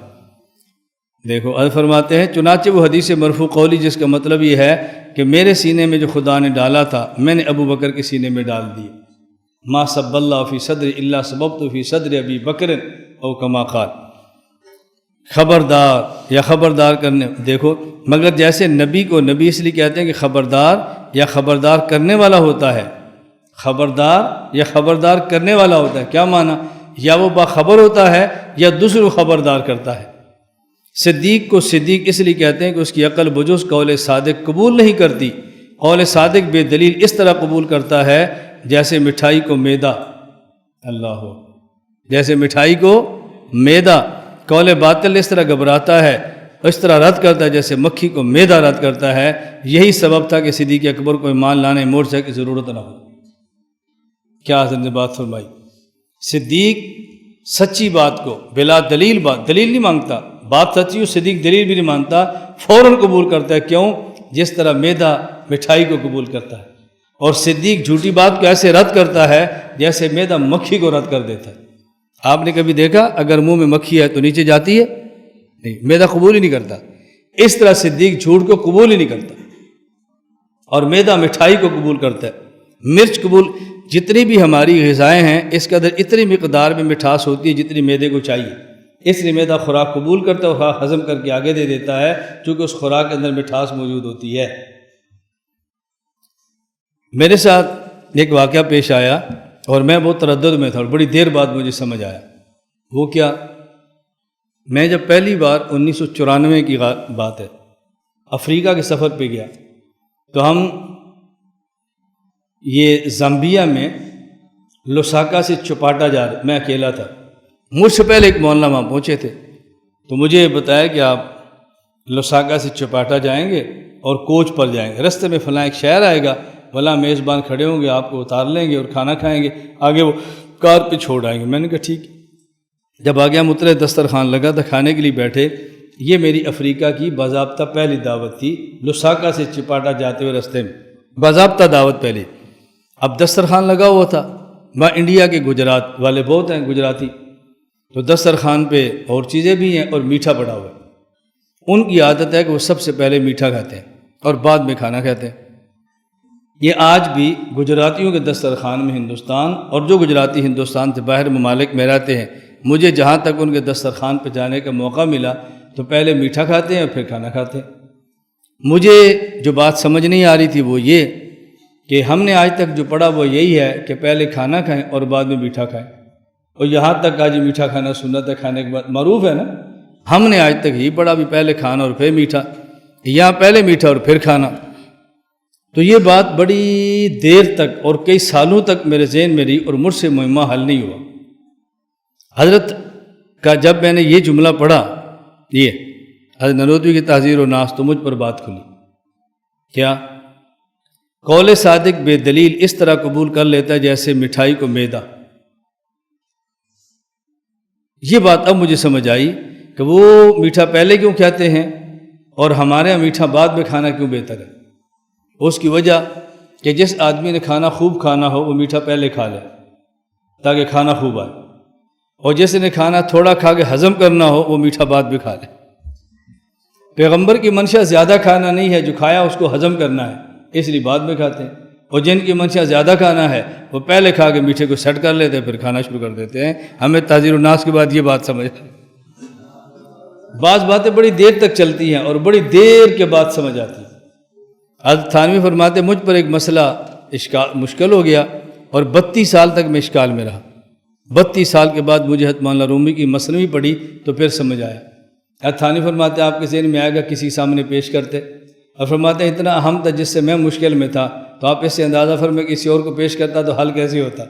دیکھو حضرت فرماتے ہیں چنانچہ وہ حدیث مرفوع قولی جس کا مطلب یہ ہے کہ میرے سینے میں جو خدا نے ڈالا تھا میں نے ابو بکر کے سینے میں ڈال دی، ما صب اللہ فی صدر الا صببت فی صدر ابی بکر او کما قال، خبردار یا خبردار کرنے، دیکھو مگر جیسے نبی کو نبی اس لیے کہتے ہیں کہ خبردار یا خبردار کرنے والا ہوتا ہے، خبردار یا خبردار کرنے والا ہوتا ہے، کیا معنی؟ یا وہ باخبر ہوتا ہے یا دوسروں خبردار کرتا ہے۔ صدیق کو صدیق اس لیے کہتے ہیں کہ اس کی عقل بجز قول صادق قبول نہیں کرتی، قول صادق بے دلیل اس طرح قبول کرتا ہے جیسے مٹھائی کو میدا، اللہ ہو، جیسے مٹھائی کو میدا، قول باطل اس طرح گھبراتا ہے، اس طرح رد کرتا ہے جیسے مکھی کو میدا رد کرتا ہے۔ یہی سبب تھا کہ صدیق اکبر کو ایمان لانے مورچہ کی ضرورت نہ ہو۔ کیا حضرت نے بات فرمائی؟ صدیق سچی بات کو بلا دلیل، بات دلیل نہیں مانگتا، بات سچی ہو صدیق دلیل بھی نہیں مانگتا، فوراً قبول کرتا ہے، کیوں؟ جس طرح میدا مٹھائی کو قبول کرتا ہے، اور صدیق جھوٹی بات کو ایسے رد کرتا ہے جیسے میدا مکھی کو رد کر دیتا ہے۔ آپ نے کبھی دیکھا اگر منہ میں مکھی ہے تو نیچے جاتی ہے؟ نہیں، میدا قبول ہی نہیں کرتا۔ اس طرح صدیق جھوٹ کو قبول ہی نہیں کرتا، اور میدا مٹھائی کو قبول کرتا ہے، مرچ قبول، جتنی بھی ہماری غذائیں ہیں اس کے اندر اتنی مقدار میں مٹھاس ہوتی ہے جتنی میدے کو چاہیے، اس لیے میدا خوراک قبول کرتا ہے اور خوراک ہضم کر کے آگے دے دیتا ہے چونکہ اس خوراک کے اندر مٹھاس موجود ہوتی ہے۔ میرے ساتھ ایک واقعہ پیش آیا اور میں بہت تردد میں تھا اور بڑی دیر بعد مجھے سمجھ آیا۔ وہ کیا؟ میں جب پہلی بار 1994 کی بات ہے افریقہ کے سفر پہ گیا تو ہم یہ زامبیا میں لوساکا سے چوپاٹا جا رہے، میں اکیلا تھا، مجھ سے پہلے ایک مولانا وہاں پہنچے تھے، تو مجھے بتایا کہ آپ لوساکا سے چوپاٹا جائیں گے اور کوچ پر جائیں گے، رستے میں فلاں ایک شہر آئے گا، فلاں میزبان کھڑے ہوں گے، آپ کو اتار لیں گے اور کھانا کھائیں گے، آگے وہ کار پہ چھوڑ آئیں گے۔ میں نے کہا ٹھیک۔ جب آگے ہم اترے دسترخوان لگا تھا، کھانے کے لیے بیٹھے، یہ میری افریقہ کی باضابطہ پہلی دعوت تھی، لوساکا سے چوپاٹا جاتے ہوئے رستے میں باضابطہ دعوت پہلے۔ اب دسترخوان لگا ہوا تھا، وہاں انڈیا کے گجرات والے بہت ہیں گجراتی، تو دسترخوان پہ اور چیزیں بھی ہیں اور میٹھا پڑا ہوا ہے۔ ان کی عادت ہے کہ وہ سب سے پہلے میٹھا کھاتے ہیں اور بعد میں کھانا کھاتے ہیں۔ یہ آج بھی گجراتیوں کے دسترخوان میں ہندوستان، اور جو گجراتی ہندوستان سے باہر ممالک میں رہتے ہیں، مجھے جہاں تک ان کے دسترخوان پہ جانے کا موقع ملا تو پہلے میٹھا کھاتے ہیں اور پھر کھانا کھاتے ہیں۔ مجھے جو بات سمجھ نہیں آ رہی تھی وہ یہ کہ ہم نے آج تک جو پڑھا وہ یہی ہے کہ پہلے کھانا کھائیں اور بعد میں میٹھا کھائیں، اور یہاں تک آج میٹھا کھانا سنت ہے، کھانے کے بعد معروف ہے نا، ہم نے آج تک یہی پڑھا بھی پہلے کھانا اور پھر میٹھا، یہاں پہلے میٹھا اور پھر کھانا۔ تو یہ بات بڑی دیر تک اور کئی سالوں تک میرے ذہن میں رہی اور مجھ سے معمہ حل نہیں ہوا۔ حضرت کا جب میں نے یہ جملہ پڑھا، یہ حضرت ننوتوی کی تحذیر و ناس، تو مجھ پر بات کھلی۔ کیا؟ قول صادق بے دلیل اس طرح قبول کر لیتا ہے جیسے مٹھائی کو میدا۔ یہ بات اب مجھے سمجھ آئی کہ وہ میٹھا پہلے کیوں کہتے ہیں اور ہمارے یہاں میٹھا بعد میں کھانا کیوں بہتر ہے۔ اس کی وجہ کہ جس آدمی نے کھانا خوب کھانا ہو وہ میٹھا پہلے کھا لے تاکہ کھانا خوب آئے، اور جس نے کھانا تھوڑا کھا کے ہضم کرنا ہو وہ میٹھا بعد بھی کھا لے۔ پیغمبر کی منشا زیادہ کھانا نہیں ہے، جو کھایا اس کو ہضم کرنا ہے، اس لیے بعد میں کھاتے ہیں، اور جن کی منشا زیادہ کھانا ہے وہ پہلے کھا کے میٹھے کو سیٹ کر لیتے ہیں، پھر کھانا شروع کر دیتے ہیں۔ ہمیں تحذیر الناس کے بعد یہ بات سمجھ، بعض باتیں بڑی دیر تک چلتی ہیں اور بڑی دیر کے بعد سمجھ آتی ہیں۔ حضرت تھانوی فرماتے مجھ پر ایک مسئلہ مشکل ہو گیا اور 32 سال تک میں اشکال میں رہا، 32 سال کے بعد مجھے حضرت مولانا رومی کی مثنوی پڑھی تو پھر سمجھ آیا۔ حضرت تھانوی فرماتے آپ کے ذہن میں آئے گا کسی سامنے پیش کرتے، اور فرماتے ہیں اتنا اہم تھا جس سے میں مشکل میں تھا، تو آپ اس سے اندازہ فرمائیں کسی اور کو پیش کرتا تو حل کیسے ہوتا۔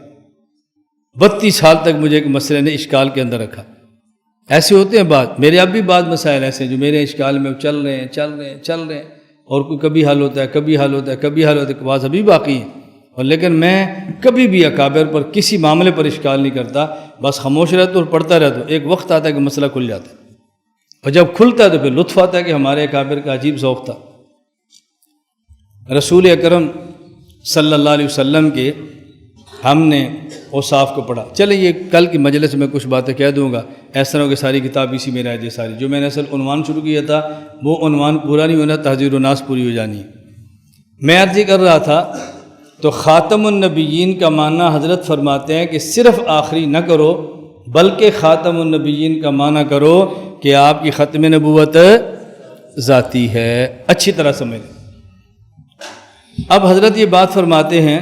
32 سال تک مجھے ایک مسئلے نے اشکال کے اندر رکھا۔ ایسے ہوتے ہیں بات، میرے اب بھی بعض مسائل ایسے ہیں جو میرے اشکال میں چل رہے ہیں، اور کوئی کبھی حل ہوتا ہے، کبھی حل ہوتا ہے، بعض ابھی باقی ہیں، اور لیکن میں کبھی بھی اکابر پر کسی معاملے پر اشکال نہیں کرتا، بس خاموش رہتا اور پڑھتا رہتا۔ ایک وقت آتا ہے کہ مسئلہ کھل جاتا ہے، اور جب کھلتا ہے تو پھر لطف آتا ہے کہ ہمارے اکابر کا عجیب ذوق تھا۔ رسول اکرم صلی اللہ علیہ وسلم کے ہم نے اوصاف کو پڑھا۔ چلیں یہ کل کی مجلس میں کچھ باتیں کہہ دوں گا، ایسا نہ ہو کہ ساری کتاب اسی میں رہ جائے ساری، جو میں نے اصل عنوان شروع کیا تھا وہ عنوان پورا نہیں ہونا، تحذیر الناس پوری ہو جانی ہے۔ میں عرض کر رہا تھا تو خاتم النبیین کا معنی حضرت فرماتے ہیں کہ صرف آخری نہ کرو بلکہ خاتم النبیین کا معنی کرو کہ آپ کی ختم نبوت ذاتی ہے، اچھی طرح سمجھ لیں۔ اب حضرت یہ بات فرماتے ہیں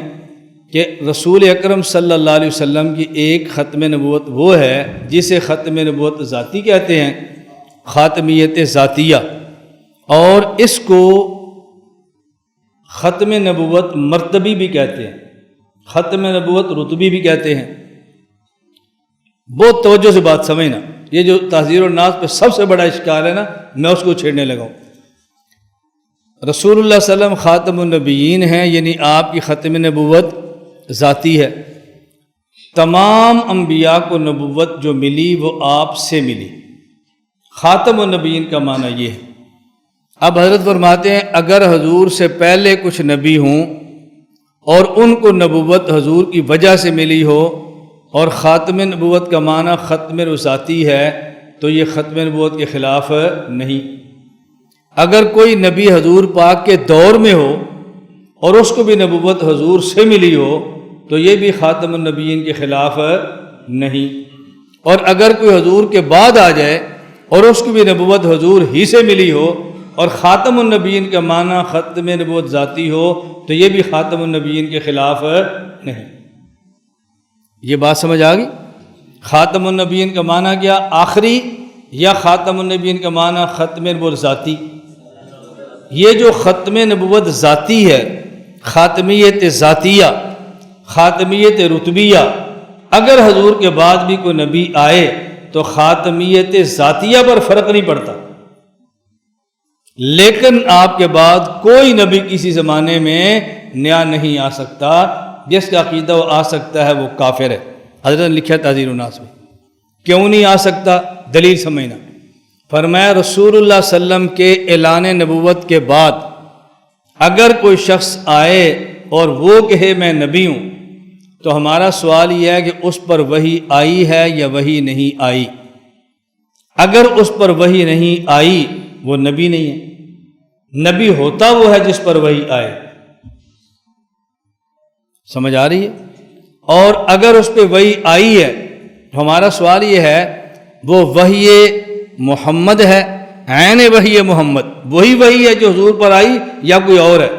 کہ رسول اکرم صلی اللہ علیہ وسلم کی ایک ختم نبوت وہ ہے جسے ختم نبوت ذاتی کہتے ہیں، خاتمیت ذاتیہ، اور اس کو ختم نبوت مرتبی بھی کہتے ہیں، ختم نبوت رتبی بھی کہتے ہیں۔ بہت توجہ سے بات سمجھنا، یہ جو تحذیر الناس پہ سب سے بڑا اشکال ہے نا، میں اس کو چھیڑنے لگا ہوں۔ رسول اللہ صلی اللہ علیہ وسلم خاتم النبیین ہیں، یعنی آپ کی ختم نبوت ذاتی ہے۔ تمام انبیاء کو نبوت جو ملی وہ آپ سے ملی، خاتم النبیین کا معنی یہ ہے۔ اب حضرت فرماتے ہیں اگر حضور سے پہلے کچھ نبی ہوں اور ان کو نبوت حضور کی وجہ سے ملی ہو، اور خاتم نبوت کا معنی ختم ذاتی ہے، تو یہ ختم نبوت کے خلاف نہیں۔ اگر کوئی نبی حضور پاک کے دور میں ہو اور اس کو بھی نبوت حضور سے ملی ہو تو یہ بھی خاتم النبیین کے خلاف نہیں، اور اگر کوئی حضور کے بعد آ جائے اور اس کو بھی نبوت حضور ہی سے ملی ہو اور خاتم النبیین کا معنی ختم نبوت ذاتی ہو تو یہ بھی خاتم النبیین کے خلاف نہیں۔ یہ بات سمجھ آ گئی؟ خاتم النبیین کا معنی کیا؟ آخری، یا خاتم النبیین کا معنی ختم نبوت ذاتی؟ یہ جو ختم نبوت ذاتی ہے، خاتمیت ذاتیہ، خاتمیت رتبیہ، اگر حضور کے بعد بھی کوئی نبی آئے تو خاتمیت ذاتیہ پر فرق نہیں پڑتا، لیکن آپ کے بعد کوئی نبی کسی زمانے میں نیا نہیں آ سکتا، جس کا عقیدہ وہ آ سکتا ہے وہ کافر ہے۔ حضرت نے لکھا تحذیر الناس میں، کیوں نہیں آ سکتا؟ دلیل سمجھنا۔ فرمایا رسول اللہ صلی اللہ علیہ وسلم کے اعلان نبوت کے بعد اگر کوئی شخص آئے اور وہ کہے میں نبی ہوں تو ہمارا سوال یہ ہے کہ اس پر وحی آئی ہے یا وحی نہیں آئی؟ اگر اس پر وحی نہیں آئی وہ نبی نہیں ہے، نبی ہوتا وہ ہے جس پر وحی آئے۔ سمجھ آ رہی ہے؟ اور اگر اس پہ وحی آئی ہے تو ہمارا سوال یہ ہے وہ وحی محمد ہے، عین وحی محمد، وہی وحی ہے جو حضور پر آئی یا کوئی اور ہے؟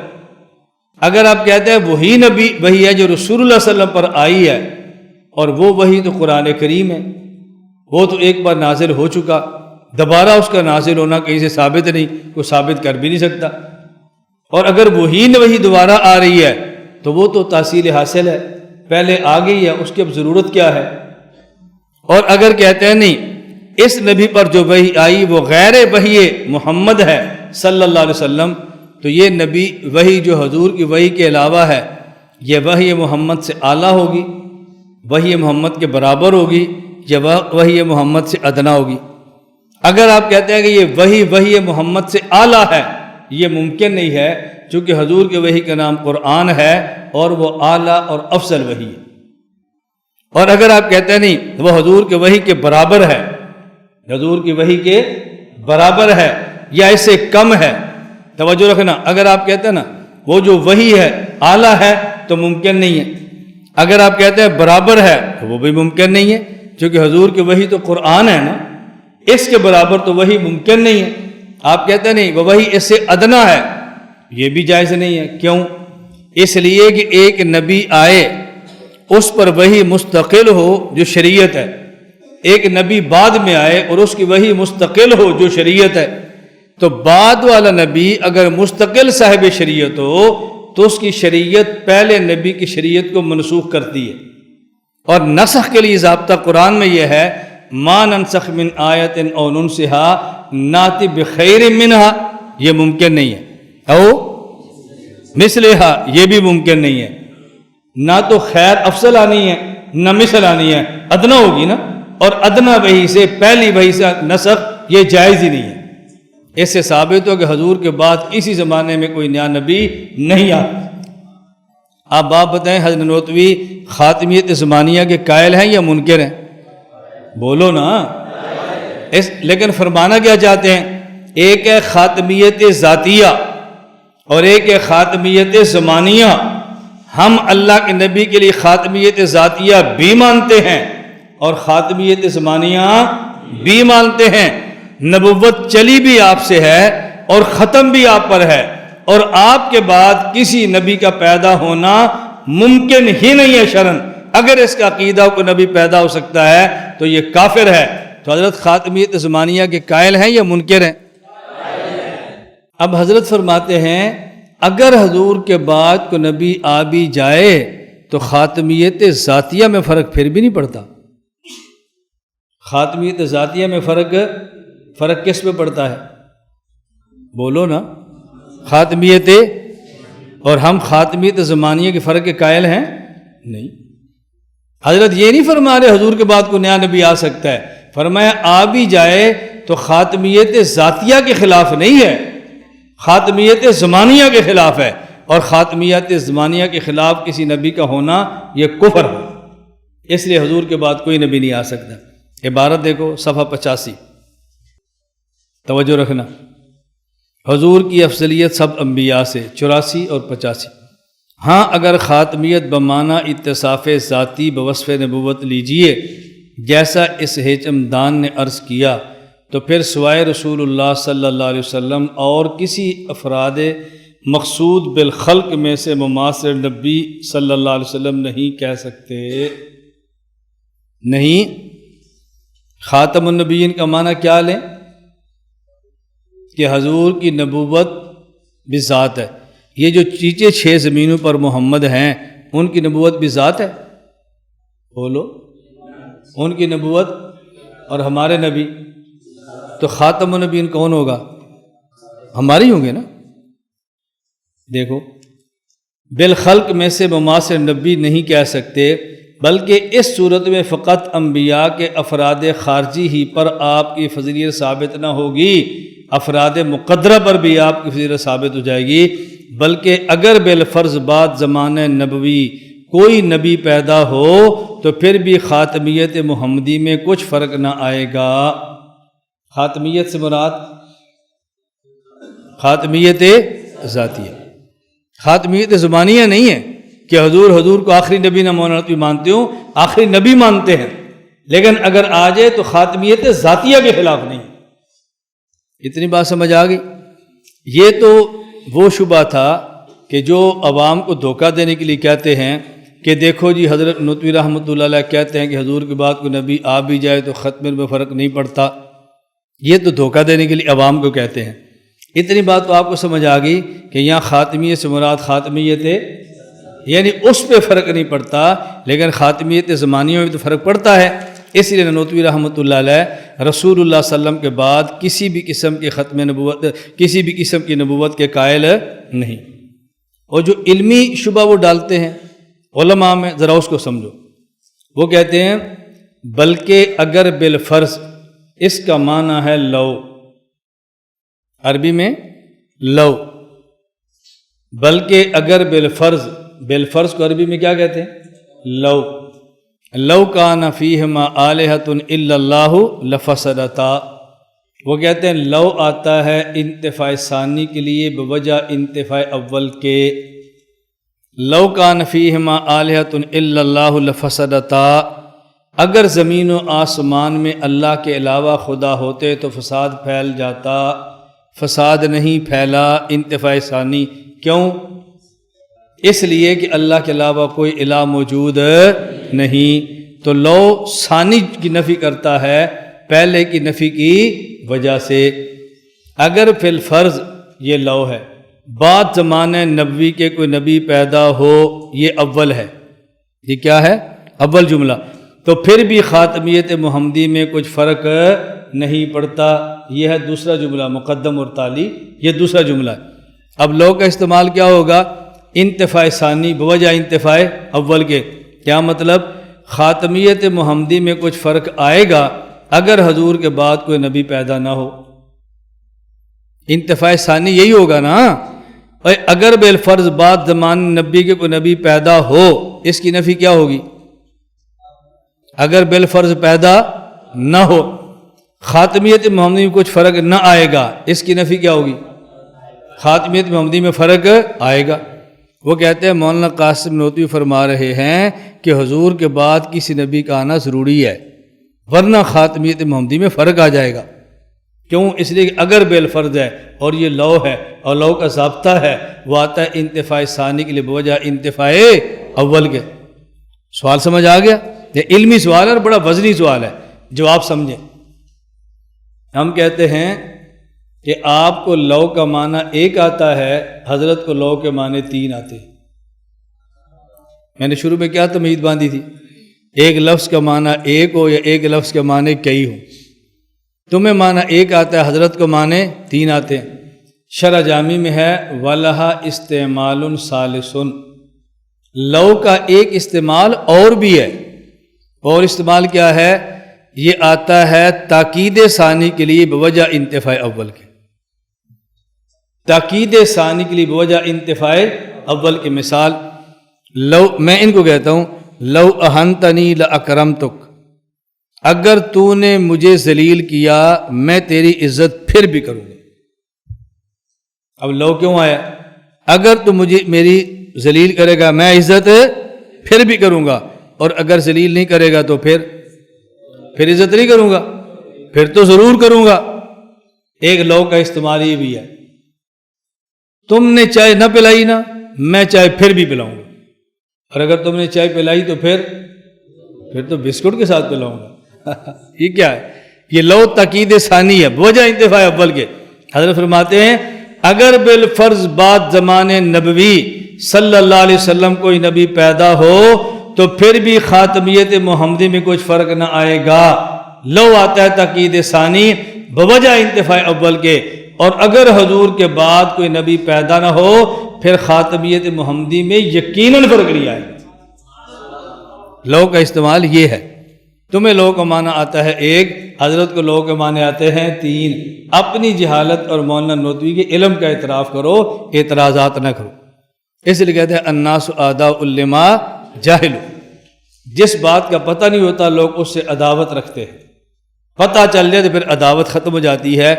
اگر آپ کہتے ہیں وہی نبی وحی ہے جو رسول اللہ صلی اللہ علیہ وسلم پر آئی ہے، اور وہ وحی تو قرآن کریم ہے، وہ تو ایک بار نازل ہو چکا، دوبارہ اس کا نازل ہونا کہیں سے ثابت نہیں، کوئی ثابت کر بھی نہیں سکتا، اور اگر وہی وحی دوبارہ آ رہی ہے تو وہ تو تحصیل حاصل ہے، پہلے آ گئی ہے، اس کی اب ضرورت کیا ہے؟ اور اگر کہتے ہیں نہیں اس نبی پر جو وحی آئی وہ غیر وحی محمد ہے صلی اللہ علیہ وسلم، تو یہ نبی وحی جو حضور کی وحی کے علاوہ ہے یہ وحی محمد سے اعلیٰ ہوگی، وحی محمد کے برابر ہوگی، یا وحی محمد سے ادنا ہوگی؟ اگر آپ کہتے ہیں کہ یہ وحی محمد سے اعلیٰ ہے، یہ ممکن نہیں ہے، چونکہ حضور کے وحی کا نام قرآن ہے اور وہ اعلیٰ اور افضل وحی ہے۔ اور اگر آپ کہتے ہیں نہیں وہ حضور کے وحی کے برابر ہے، حضور کی وحی کے برابر ہے یا اس سے کم ہے، توجہ رکھنا، اگر آپ کہتے ہیں نا وہ جو وحی ہے اعلیٰ ہے تو ممکن نہیں ہے، اگر آپ کہتے ہیں برابر ہے تو وہ بھی ممکن نہیں ہے، چونکہ حضور کی وحی تو قرآن ہے نا، اس کے برابر تو وحی ممکن نہیں ہے۔ آپ کہتے ہیں نہیں وہ وحی اس سے ادنا ہے، یہ بھی جائز نہیں ہے۔ کیوں؟ اس لیے کہ ایک نبی آئے اس پر وحی مستقل ہو جو شریعت ہے، ایک نبی بعد میں آئے اور اس کی وحی مستقل ہو جو شریعت ہے، تو بعد والا نبی اگر مستقل صاحب شریعت ہو تو اس کی شریعت پہلے نبی کی شریعت کو منسوخ کرتی ہے۔ اور نسخ کے لیے ضابطہ قرآن میں یہ ہے ما ننسخ من آیت او ننسها ناتی بخیر منہا، یہ ممکن نہیں ہے، او مثلہا یہ بھی ممکن نہیں ہے، نہ تو خیر افضل آنی ہے نہ مثل آنی ہے، ادنا ہوگی نا، اور ادنا وحی سے پہلی وحی سے نسخ یہ جائز ہی نہیں ہے۔ اس سے ثابت ہو کہ حضور کے بعد اسی زمانے میں کوئی نیا نبی نہیں آتا۔ آپ بتائیں حضرت نوتوی خاتمیت زمانیہ کے قائل ہیں یا منکر ہیں؟ بولو نا، لیکن فرمانا کیا چاہتے ہیں؟ ایک ہے خاتمیت ذاتیہ اور ایک ہے خاتمیت زمانیہ۔ ہم اللہ کے نبی کے لیے خاتمیت ذاتیہ بھی مانتے ہیں اور خاتمیت زمانیہ بھی مانتے ہیں۔ نبوت چلی بھی آپ سے ہے اور ختم بھی آپ پر ہے، اور آپ کے بعد کسی نبی کا پیدا ہونا ممکن ہی نہیں ہے شرعاً۔ اگر اس کا عقیدہ کو نبی پیدا ہو سکتا ہے تو یہ کافر ہے۔ تو حضرت خاتمیت زمانیہ کے قائل ہیں یا منکر ہیں؟ اب حضرت فرماتے ہیں اگر حضور کے بعد کو نبی آ بھی جائے تو خاتمیت ذاتیہ میں فرق پھر بھی نہیں پڑتا۔ خاتمیت ذاتیہ میں فرق کس پہ پڑتا ہے؟ بولو نا، خاتمیت، اور ہم خاتمیت زمانیہ کے فرق کے قائل ہیں نہیں۔ حضرت یہ نہیں فرما رہے حضور کے بعد کو نیا نبی آ سکتا ہے، فرمایا آ بھی جائے تو خاتمیت ذاتیہ کے خلاف نہیں ہے، خاتمیت زمانیہ کے خلاف ہے، اور خاتمیت زمانیہ کے خلاف کسی نبی کا ہونا یہ کفر ہے۔ اس لیے حضور کے بعد کوئی نبی نہیں آ سکتا۔ عبارت دیکھو صفحہ 85، توجہ رکھنا، حضور کی افضلیت سب انبیاء سے 84 اور 85۔ ہاں اگر خاتمیت بمعنی اتصاف ذاتی بوصف نبوت لیجئے جیسا اس ہیچم دان نے عرض کیا تو پھر سوائے رسول اللہ صلی اللہ علیہ وسلم اور کسی افراد مقصود بالخلق میں سے مماثل نبی صلی اللہ علیہ وسلم نہیں کہہ سکتے۔ نہیں، خاتم النبیین کا معنی کیا لیں کہ حضور کی نبوت بھی ذات ہے۔ یہ جو چیچے 6 زمینوں پر محمد ہیں ان کی نبوت بھی ذات ہے؟ بولو، ان کی نبوت اور ہمارے نبی، تو خاتم النبیین کون ہوگا؟ ہمارے ہی ہوں گے نا۔ دیکھو، بالخلق میں سے مماثل نبی نہیں کہہ سکتے، بلکہ اس صورت میں فقط انبیاء کے افراد خارجی ہی پر آپ کی فضیلت ثابت نہ ہوگی، افراد مقدرہ پر بھی آپ کی فضیلت ثابت ہو جائے گی، بلکہ اگر بالفرض بعد زمانہ نبوی کوئی نبی پیدا ہو تو پھر بھی خاتمیت محمدی میں کچھ فرق نہ آئے گا۔ خاتمیت سے مراد خاتمیت ذاتیہ، خاتمیت زمانیہ نہیں ہے کہ حضور کو آخری نبی نہ مانتے مانتے ہوں، آخری نبی مانتے ہیں، لیکن اگر آ جائے تو خاتمیت ذاتیہ کے خلاف نہیں۔ اتنی بات سمجھ آ گئی؟ یہ تو وہ شبہ تھا کہ جو عوام کو دھوکہ دینے کے لیے کہتے ہیں کہ دیکھو جی حضرت نوتوی رحمۃ اللہ علیہ کہتے ہیں کہ حضور کے بعد کوئی نبی آ بھی جائے تو ختم میں فرق نہیں پڑتا، یہ تو دھوکہ دینے کے لیے عوام کو کہتے ہیں۔ اتنی بات تو آپ کو سمجھ آ گئی کہ یہاں خاتمیت سے مراد خاتمیت یعنی اس پہ فرق نہیں پڑتا، لیکن خاتمیت زمانیوں میں تو فرق پڑتا ہے۔ اس لیے نوتوی رحمۃ اللہ علیہ رسول اللہ صلی اللہ علیہ وسلم کے بعد کسی بھی قسم کے ختم نبوت، کسی بھی قسم کی نبوت کے قائل نہیں۔ اور جو علمی شبہ وہ ڈالتے ہیں علماء میں، ذرا اس کو سمجھو۔ وہ کہتے ہیں بلکہ اگر بالفرض، اس کا معنی ہے لو، عربی میں لو، بلکہ اگر بالفرض، بالفرض کو عربی میں کیا کہتے ہیں؟ لو کان فیہما آلہۃ الا اللہ لفسدتا، وہ کہتے ہیں لو آتا ہے انتفاع ثانی کے لیے بوجہ انتفاع اول کے، لو کان فیہما آلہۃ الا اللہ لفسدتا، اگر زمین و آسمان میں اللہ کے علاوہ خدا ہوتے تو فساد پھیل جاتا، فساد نہیں پھیلا انتفاع ثانی۔ کیوں؟ اس لیے کہ اللہ کے علاوہ کوئی الہ موجود نہیں، تو لو ثانی کی نفی کرتا ہے پہلے کی نفی کی وجہ سے۔ اگر فی الفرض یہ لو ہے، بعد زمانہ نبوی کے کوئی نبی پیدا ہو، یہ اول ہے، یہ کیا ہے؟ اول جملہ، تو پھر بھی خاتمیت محمدی میں کچھ فرق نہیں پڑتا، یہ ہے دوسرا جملہ مقدم اور تالی، یہ دوسرا جملہ ہے۔ اب لو کا استعمال کیا ہوگا؟ انتفاع ثانی بوجہ انتفاع اول کے۔ کیا مطلب؟ خاتمیت محمدی میں کچھ فرق آئے گا اگر حضور کے بعد کوئی نبی پیدا نہ ہو، انتفاع ثانی یہی ہوگا نا۔ اگر بالفرض بعد زمان نبی کے کوئی نبی پیدا ہو، اس کی نفی کیا ہوگی؟ اگر بالفرض پیدا نہ ہو، خاتمیت محمدی میں کچھ فرق نہ آئے گا، اس کی نفی کیا ہوگی؟ خاتمیت محمدی میں فرق آئے گا۔ وہ کہتے ہیں مولانا قاسم نوتوی فرما رہے ہیں کہ حضور کے بعد کسی نبی کا آنا ضروری ہے، ورنہ خاتمیت محمدی میں فرق آ جائے گا۔ کیوں؟ اس لیے کہ اگر بالفرض ہے اور یہ لو ہے، اور لو کا ضابطہ ہے وہ آتا ہے انتفاع ثانی کے لیے بوجہ انتفاع اول کے۔ سوال سمجھ آ گیا؟ یہ علمی سوال ہے اور بڑا وزنی سوال ہے، جواب سمجھیں۔ ہم کہتے ہیں کہ آپ کو لو کا معنی ایک آتا ہے، حضرت کو لو کے معنی تین آتے ہیں۔ میں نے شروع میں کیا تمہید باندھی تھی؟ ایک لفظ کا معنی ایک ہو یا ایک لفظ کے معنی کئی ہوں۔ تمہیں معنی ایک آتا ہے، حضرت کو معنی تین آتے ہیں۔ شرح جامی میں ہے وَلَهَا اسْتِعْمَالٌ ثَالِثٌ، لو کا ایک استعمال اور بھی ہے، اور استعمال کیا ہے؟ یہ آتا ہے تاکید ثانی کے لیے بوجہ انتفاع اول کے، تاکید ثانی کے لیے بوجہ انتفاع اول کی مثال لو، میں ان کو کہتا ہوں لو اہنتنی لاکرمتک، اگر تو نے مجھے ذلیل کیا میں تیری عزت پھر بھی کروں گا۔ اب لو کیوں آیا؟ اگر تو مجھے میری ذلیل کرے گا میں عزت پھر بھی کروں گا، اور اگر ذلیل نہیں کرے گا تو پھر عزت نہیں کروں گا، پھر تو ضرور کروں گا۔ ایک لو کا استعمال یہ بھی ہے، تم نے چائے نہ پلائی نا، میں چائے پھر بھی پلاؤں گا، اور اگر تم نے چائے پلائی تو پھر تو بسکٹ کے ساتھ پلاؤں گا۔ یہ کیا ہے؟ یہ لو تاکید ثانی ہے بوجہ انتفاع اول کے۔ حضرت فرماتے ہیں اگر بالفرض بعد زمان نبوی صلی اللہ علیہ وسلم کوئی نبی پیدا ہو تو پھر بھی خاتمیت محمدی میں کچھ فرق نہ آئے گا، لو آتا ہے تاکید ثانی بوجہ انتفاع اول کے، اور اگر حضور کے بعد کوئی نبی پیدا نہ ہو پھر خاتمیت محمدی میں یقیناً فرق نہیں آئے گا۔ لو کا استعمال یہ ہے۔ تمہیں لو کا معنی آتا ہے ایک، حضرت کو لو کے معنی آتے ہیں تین۔ اپنی جہالت اور مولانا نوتوی کے علم کا اعتراف کرو، اعتراضات نہ کرو۔ اس لیے کہتے ہیں الناس اعداء لما جاہلوا، جس بات کا پتہ نہیں ہوتا لوگ اس سے عداوت رکھتے ہیں، پتہ چل جائے تو پھر عداوت ختم ہو جاتی ہے۔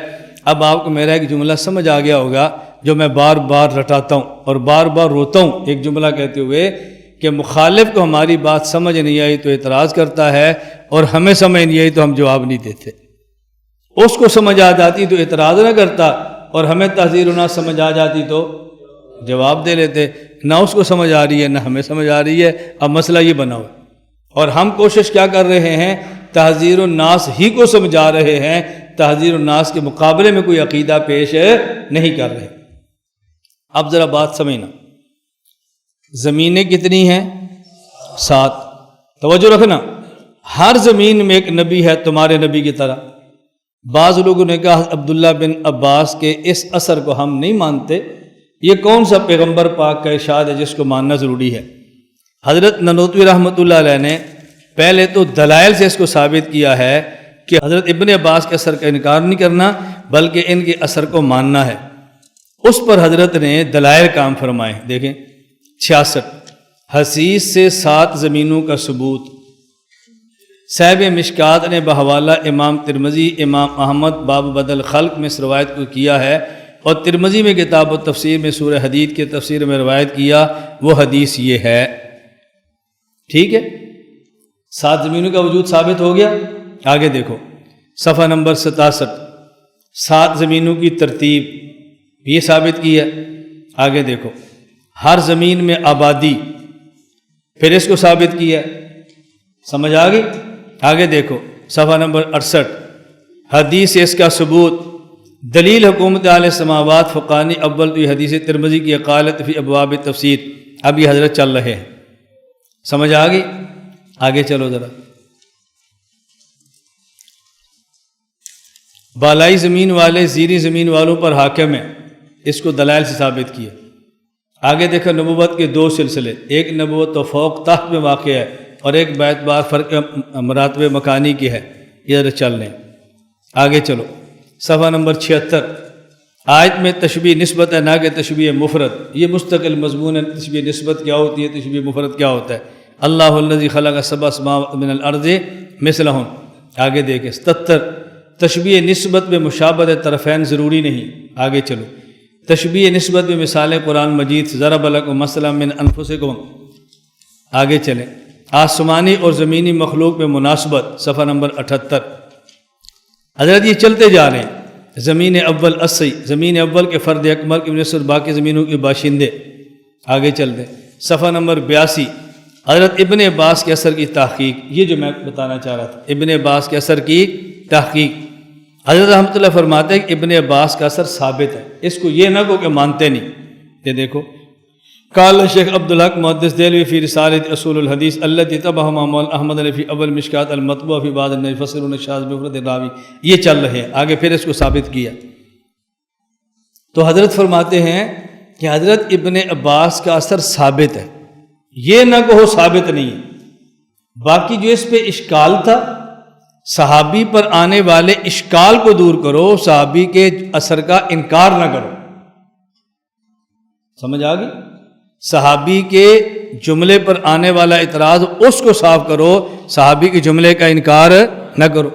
اب آپ کو میرا ایک جملہ سمجھ آ گیا ہوگا جو میں بار بار رٹاتا ہوں اور بار بار روتا ہوں ایک جملہ کہتے ہوئے کہ مخالف کو ہماری بات سمجھ نہیں آئی تو اعتراض کرتا ہے، اور ہمیں سمجھ نہیں آئی تو ہم جواب نہیں دیتے۔ اس کو سمجھ آ جاتی تو اعتراض نہ کرتا، اور ہمیں تحذیر نہ سمجھ آ جاتی تو جواب دے لیتے۔ نہ اس کو سمجھ آ رہی ہے نہ ہمیں سمجھ آ رہی ہے، اب مسئلہ یہ بنا ہوا، اور ہم کوشش کیا کر رہے ہیں؟ تحذیر الناس ہی کو سمجھا رہے ہیں، تحذیر الناس کے مقابلے میں کوئی عقیدہ پیش نہیں کر رہے۔ اب ذرا بات سمجھنا، زمینیں کتنی ہیں؟ 7۔ توجہ رکھنا، ہر زمین میں ایک نبی ہے تمہارے نبی کی طرح۔ بعض لوگوں نے کہا عبداللہ بن عباس کے اس اثر کو ہم نہیں مانتے، یہ کون سا پیغمبر پاک کا ارشاد ہے جس کو ماننا ضروری ہے؟ حضرت ننوتوی رحمۃ اللہ علیہ نے پہلے تو دلائل سے اس کو ثابت کیا ہے کہ حضرت ابن عباس کے اثر کا انکار نہیں کرنا بلکہ ان کے اثر کو ماننا ہے۔ اس پر حضرت نے دلائل کام فرمائے. دیکھیں 66 حدیث سے 7 زمینوں کا ثبوت. صاحب مشکات نے بحوالہ امام ترمذی امام احمد باب بدل خلق میں اس روایت کو کیا ہے، اور ترمذی میں کتاب و تفسیر میں سورہ حدید کے تفسیر میں روایت کیا. وہ حدیث یہ ہے. ٹھیک ہے، 7 زمینوں کا وجود ثابت ہو گیا. آگے دیکھو صفحہ نمبر 67 7 زمینوں کی ترتیب یہ ثابت کی ہے. آگے دیکھو ہر زمین میں آبادی، پھر اس کو ثابت کیا. سمجھ آ گئی؟ آگے دیکھو صفحہ نمبر 68 حدیث اس کا ثبوت. دلیل حکومت علیہ السماوات فقانی اول تو یہ حدیث ترمذی کی قالت فی ابواب تفسیر. اب یہ حضرت چل رہے ہیں. سمجھ آ گئی؟ آگے چلو ذرا. بالائی زمین والے زیریں زمین والوں پر حاکم ہیں، اس کو دلائل سے ثابت کیا. آگے دیکھو نبوت کے 2 سلسلے، ایک نبوت تو فوق تحت میں واقع ہے اور ایک بیت بار فرق مراتب مکانی کی ہے. یہ ذرا چل رہے ہیں. آگے چلو صفحہ نمبر 76 آیت میں تشبیہ نسبت ہے نہ کہ تشبیہ مفرد. یہ مستقل مضمون ہے. تشبیہ نسبت کیا ہوتی ہے، تشبیہ مفرد کیا ہوتا ہے. اللہ الذی خلق 7 سماوات من الارض مثلہن. آگے دیکھیں 77 تشبیہ نسبت میں مشابہت طرفین ضروری نہیں. آگے چلو تشبیہ نسبت میں مثالیں قرآن مجید سے ضرب لکم مثلا من انفسکم. آگے چلیں آسمانی اور زمینی مخلوق میں مناسبت صفحہ نمبر 78. حضرت یہ چلتے جا رہے ہیں. زمین اول اسی زمین اول کے فرد اکمل کی نسبت باقی زمینوں کے باشندے. آگے چلتے ہیں صفحہ نمبر 82 حضرت ابن عباس کے اثر کی تحقیق. یہ جو میں بتانا چاہ رہا تھا ابن عباس کے اثر کی تحقیق. حضرت رحمۃ اللہ فرماتے ہیں کہ ابن عباس کا اثر ثابت ہے، اس کو یہ نہ کو کہ مانتے نہیں. یہ دیکھو قال شیخ عبدالحق محدث دہلوی فی رسالۃ اصول الحدیث التي تبعها امام احمد فی اول مشکات المطبوع فی بعض الفصل الشاذ بمفرد راوی. یہ چل رہے ہیں. آگے پھر اس کو ثابت کیا. تو حضرت فرماتے ہیں کہ حضرت ابن عباس کا اثر ثابت ہے، یہ نہ کہو ثابت نہیں ہے. باقی جو اس پہ اشکال تھا، صحابی پر آنے والے اشکال کو دور کرو، صحابی کے اثر کا انکار نہ کرو. سمجھ آ گئی؟ صحابی کے جملے پر آنے والا اعتراض اس کو صاف کرو، صحابی کے جملے کا انکار نہ کرو.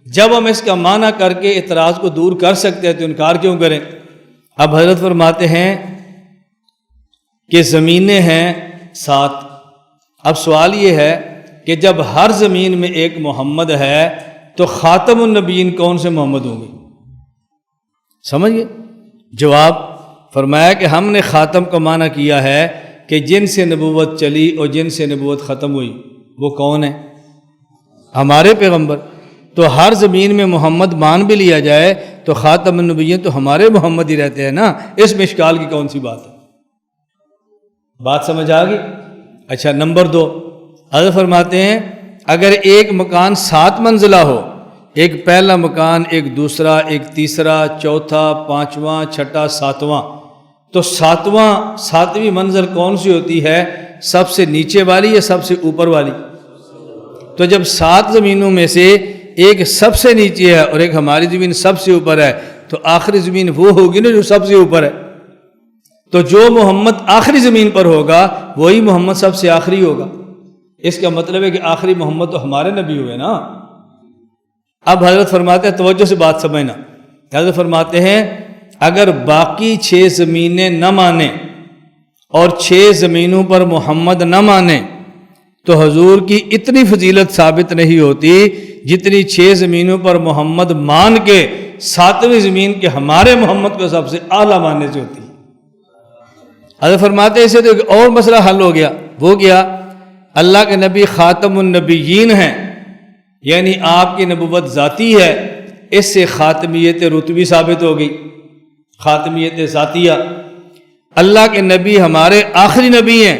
جب ہم اس کا معنی کر کے اعتراض کو دور کر سکتے ہیں تو انکار کیوں کریں؟ اب حضرت فرماتے ہیں کہ زمینیں ہیں 7. اب سوال یہ ہے کہ جب ہر زمین میں ایک محمد ہے تو خاتم النبیین کون سے محمد ہوں گے؟ سمجھ گئے؟ جواب فرمایا کہ ہم نے خاتم کا معنی کیا ہے کہ جن سے نبوت چلی اور جن سے نبوت ختم ہوئی وہ کون ہے؟ ہمارے پیغمبر. تو ہر زمین میں محمد مان بھی لیا جائے تو خاتم النبیین تو ہمارے محمد ہی رہتے ہیں نا. اس میں اشکال کی کون سی بات ہے؟ بات سمجھ آ گئی؟ اچھا نمبر 2 حضرت فرماتے ہیں اگر ایک مکان 7 منزلہ ہو، ایک پہلا مکان، ایک دوسرا، ایک تیسرا، چوتھا، 5واں، چھٹا، 7واں، تو 7ویں منزل کون سی ہوتی ہے؟ سب سے نیچے والی یا سب سے اوپر والی؟ تو جب 7 زمینوں میں سے ایک سب سے نیچے ہے اور ایک ہماری زمین سب سے اوپر ہے تو آخری زمین وہ ہوگی نا جو سب سے اوپر ہے. تو جو محمد آخری زمین پر ہوگا وہی محمد سب سے آخری ہوگا. اس کا مطلب ہے کہ آخری محمد تو ہمارے نبی ہوئے نا. اب حضرت فرماتے ہیں توجہ سے بات سمجھنا. حضرت فرماتے ہیں اگر باقی 6 زمینیں نہ مانیں اور 6 زمینوں پر محمد نہ مانیں تو حضور کی اتنی فضیلت ثابت نہیں ہوتی جتنی 6 زمینوں پر محمد مان کے 7ویں زمین کے ہمارے محمد کو سب سے اعلیٰ ماننے سے ہوتی. حضرت فرماتے ہیں اسے تو ایک اور مسئلہ حل ہو گیا. وہ کیا؟ اللہ کے نبی خاتم النبیین ہیں، یعنی آپ کی نبوت ذاتی ہے. اس سے خاتمیت رتبی ثابت ہو گئی، خاتمیت ذاتیہ. اللہ کے نبی ہمارے آخری نبی ہیں،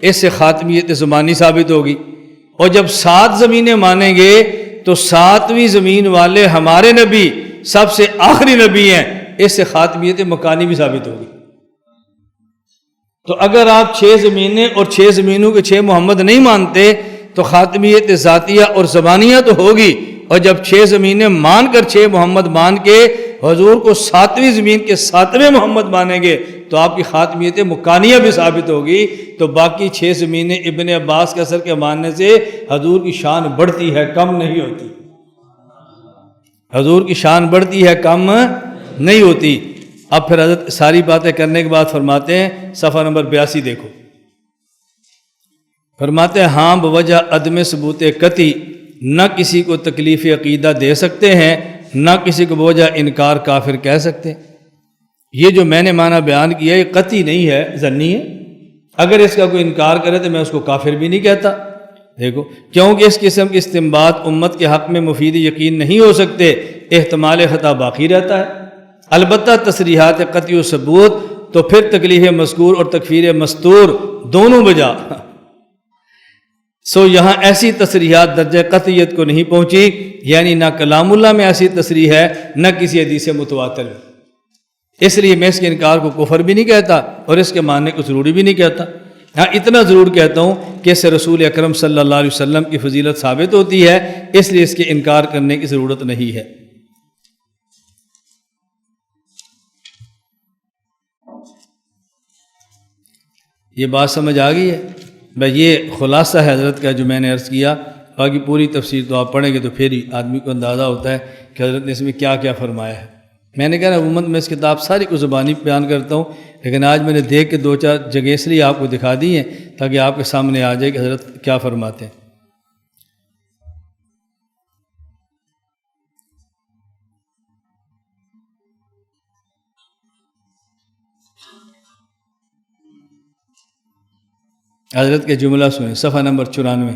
اس سے خاتمیت زمانی ثابت ہوگی. اور جب 7 زمینیں مانیں گے تو 7ویں زمین والے ہمارے نبی سب سے آخری نبی ہیں، اس سے خاتمیت مکانی بھی ثابت ہوگی. تو اگر آپ 6 زمینیں اور 6 زمینوں کے 6 محمد نہیں مانتے تو خاتمیت ذاتیہ اور زبانیہ تو ہوگی، اور جب 6 زمینیں مان کر 6 محمد مان کے حضور کو 7ویں زمین کے 7ویں محمد مانیں گے تو آپ کی خاتمیت مکانیہ بھی ثابت ہوگی، تو باقی 6 زمینیں ابن عباس کے اثر کے ماننے سے حضور کی شان بڑھتی ہے، کم نہیں ہوتی۔ حضور کی شان بڑھتی ہے، کم نہیں ہوتی۔ اب پھر حضرت ساری باتیں کرنے کے بعد فرماتے ہیں، صفحہ نمبر 82 دیکھو، فرماتے ہیں ہاں بوجہ عدم ثبوت قطعی نہ کسی کو تکلیف عقیدہ دے سکتے ہیں، نہ کسی کو بوجہ انکار کافر کہہ سکتے ہیں۔ یہ جو میں نے معنی بیان کیا یہ قطعی نہیں ہے، ظنی ہے۔ اگر اس کا کوئی انکار کرے تو میں اس کو کافر بھی نہیں کہتا۔ دیکھو، کیونکہ اس قسم کے استنباط امت کے حق میں مفید یقین نہیں ہو سکتے، احتمال خطا باقی رہتا ہے۔ البتہ تصریحات قطعی و ثبوت تو پھر تکلیف مذکور اور تکفیر مستور دونوں بجا، سو یہاں ایسی تصریحات درجہ قطعیت کو نہیں پہنچی، یعنی نہ کلام اللہ میں ایسی تصریح ہے نہ کسی حدیث متواتر میں۔ اس لیے میں اس کے انکار کو کفر بھی نہیں کہتا اور اس کے ماننے کو ضروری بھی نہیں کہتا۔ ہاں اتنا ضرور کہتا ہوں کہ اس سے رسول اکرم صلی اللہ علیہ وسلم کی فضیلت ثابت ہوتی ہے، اس لیے اس کے انکار کرنے کی ضرورت نہیں ہے۔ یہ بات سمجھ آ گئی ہے؟ بھائی یہ خلاصہ ہے حضرت کا جو میں نے عرض کیا، باقی پوری تفسیر تو آپ پڑھیں گے تو پھر ہی آدمی کو اندازہ ہوتا ہے کہ حضرت نے اس میں کیا کیا فرمایا ہے۔ میں نے کہا نا عموماً میں اس کتاب ساری کو زبانی بیان کرتا ہوں، لیکن آج میں نے دیکھ کے 2-4 جگہ اس لیے آپ کو دکھا دی ہیں تاکہ آپ کے سامنے آ جائے کہ حضرت کیا فرماتے ہیں۔ حضرت کے جملہ سنیں، صفحہ نمبر 94۔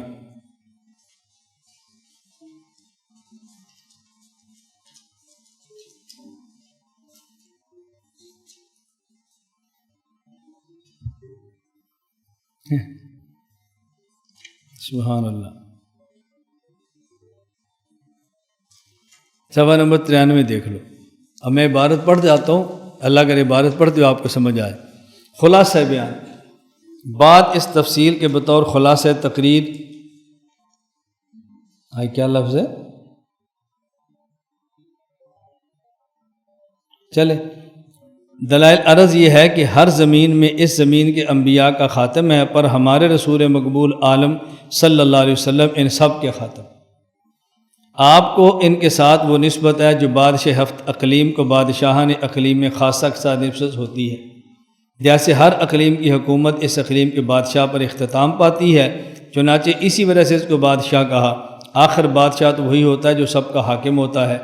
سبحان اللہ، صفحہ نمبر 93 دیکھ لو۔ اب میں عبارت پڑھ جاتا ہوں، اللہ کر عبارت پڑھتے ہوئے آپ کو سمجھ آئے۔ خلاصہ بیان، بات اس تفصیل کے بطور خلاصہ تقریر، کیا لفظ ہے؟ چلے، دلائل عرض یہ ہے کہ ہر زمین میں اس زمین کے انبیاء کا خاتم ہے، پر ہمارے رسول مقبول عالم صلی اللہ علیہ وسلم ان سب کے خاتم۔ آپ کو ان کے ساتھ وہ نسبت ہے جو بادشاہ ہفت اقلیم کو بادشاہان اقلیم میں خاصہ کے ساتھ نسبت ہوتی ہے، جیسے ہر اقلیم کی حکومت اس اقلیم کے بادشاہ پر اختتام پاتی ہے، چنانچہ اسی وجہ سے اس کو بادشاہ کہا۔ آخر بادشاہ تو وہی ہوتا ہے جو سب کا حاکم ہوتا ہے۔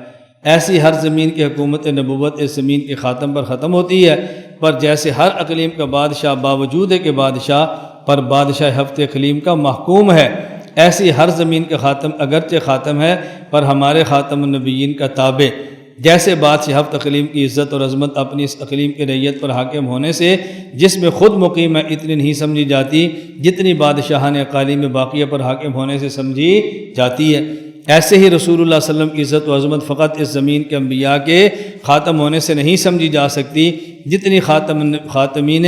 ایسی ہر زمین کی حکومت نبوت اس زمین کے خاتم پر ختم ہوتی ہے، پر جیسے ہر اقلیم کا بادشاہ باوجود ہے کہ بادشاہ پر بادشاہ ہفت اقلیم کا محکوم ہے، ایسی ہر زمین کا خاتم اگرچہ خاتم ہے پر ہمارے خاتم النبیین کا تابع۔ جیسے بادشاہ ہفت اقلیم کی عزت اور عظمت اپنی اس اقلیم کی ریت پر حاکم ہونے سے جس میں خود مقیم ہے اتنی نہیں سمجھی جاتی جتنی بادشاہان اقالیم باقیہ پر حاکم ہونے سے سمجھی جاتی ہے۔ ایسے ہی رسول اللہ صلی اللہ علیہ وسلم کی عزت و عظمت فقط اس زمین کے انبیاء کے خاتم ہونے سے نہیں سمجھی جا سکتی جتنی خاتمین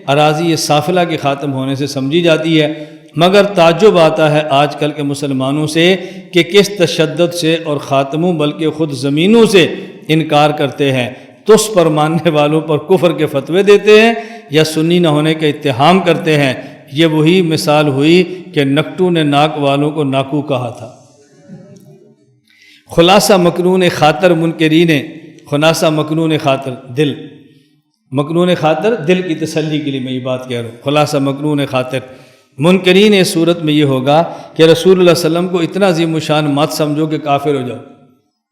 اراضی سافلہ کے خاتم ہونے سے سمجھی جاتی ہے۔ مگر تعجب آتا ہے آج کل کے مسلمانوں سے کہ کس تشدد سے اور خاتموں بلکہ خود زمینوں سے انکار کرتے ہیں، تس پر ماننے والوں پر کفر کے فتوے دیتے ہیں یا سنی نہ ہونے کا اتہام کرتے ہیں۔ یہ وہی مثال ہوئی کہ نکٹو نے ناک والوں کو ناکو کہا تھا۔ خلاصہ مکنون خاطر منکرین، خلاصہ مکنون خاطر دل، مکنون خاطر دل کی تسلی کے لیے میں یہ بات کہہ رہا ہوں۔ خلاصہ مکنون خاطر منکرین اس صورت میں یہ ہوگا کہ رسول اللہ صلی اللہ علیہ وسلم کو اتنا عظیم الشان مت سمجھو کہ کافر ہو جاؤ،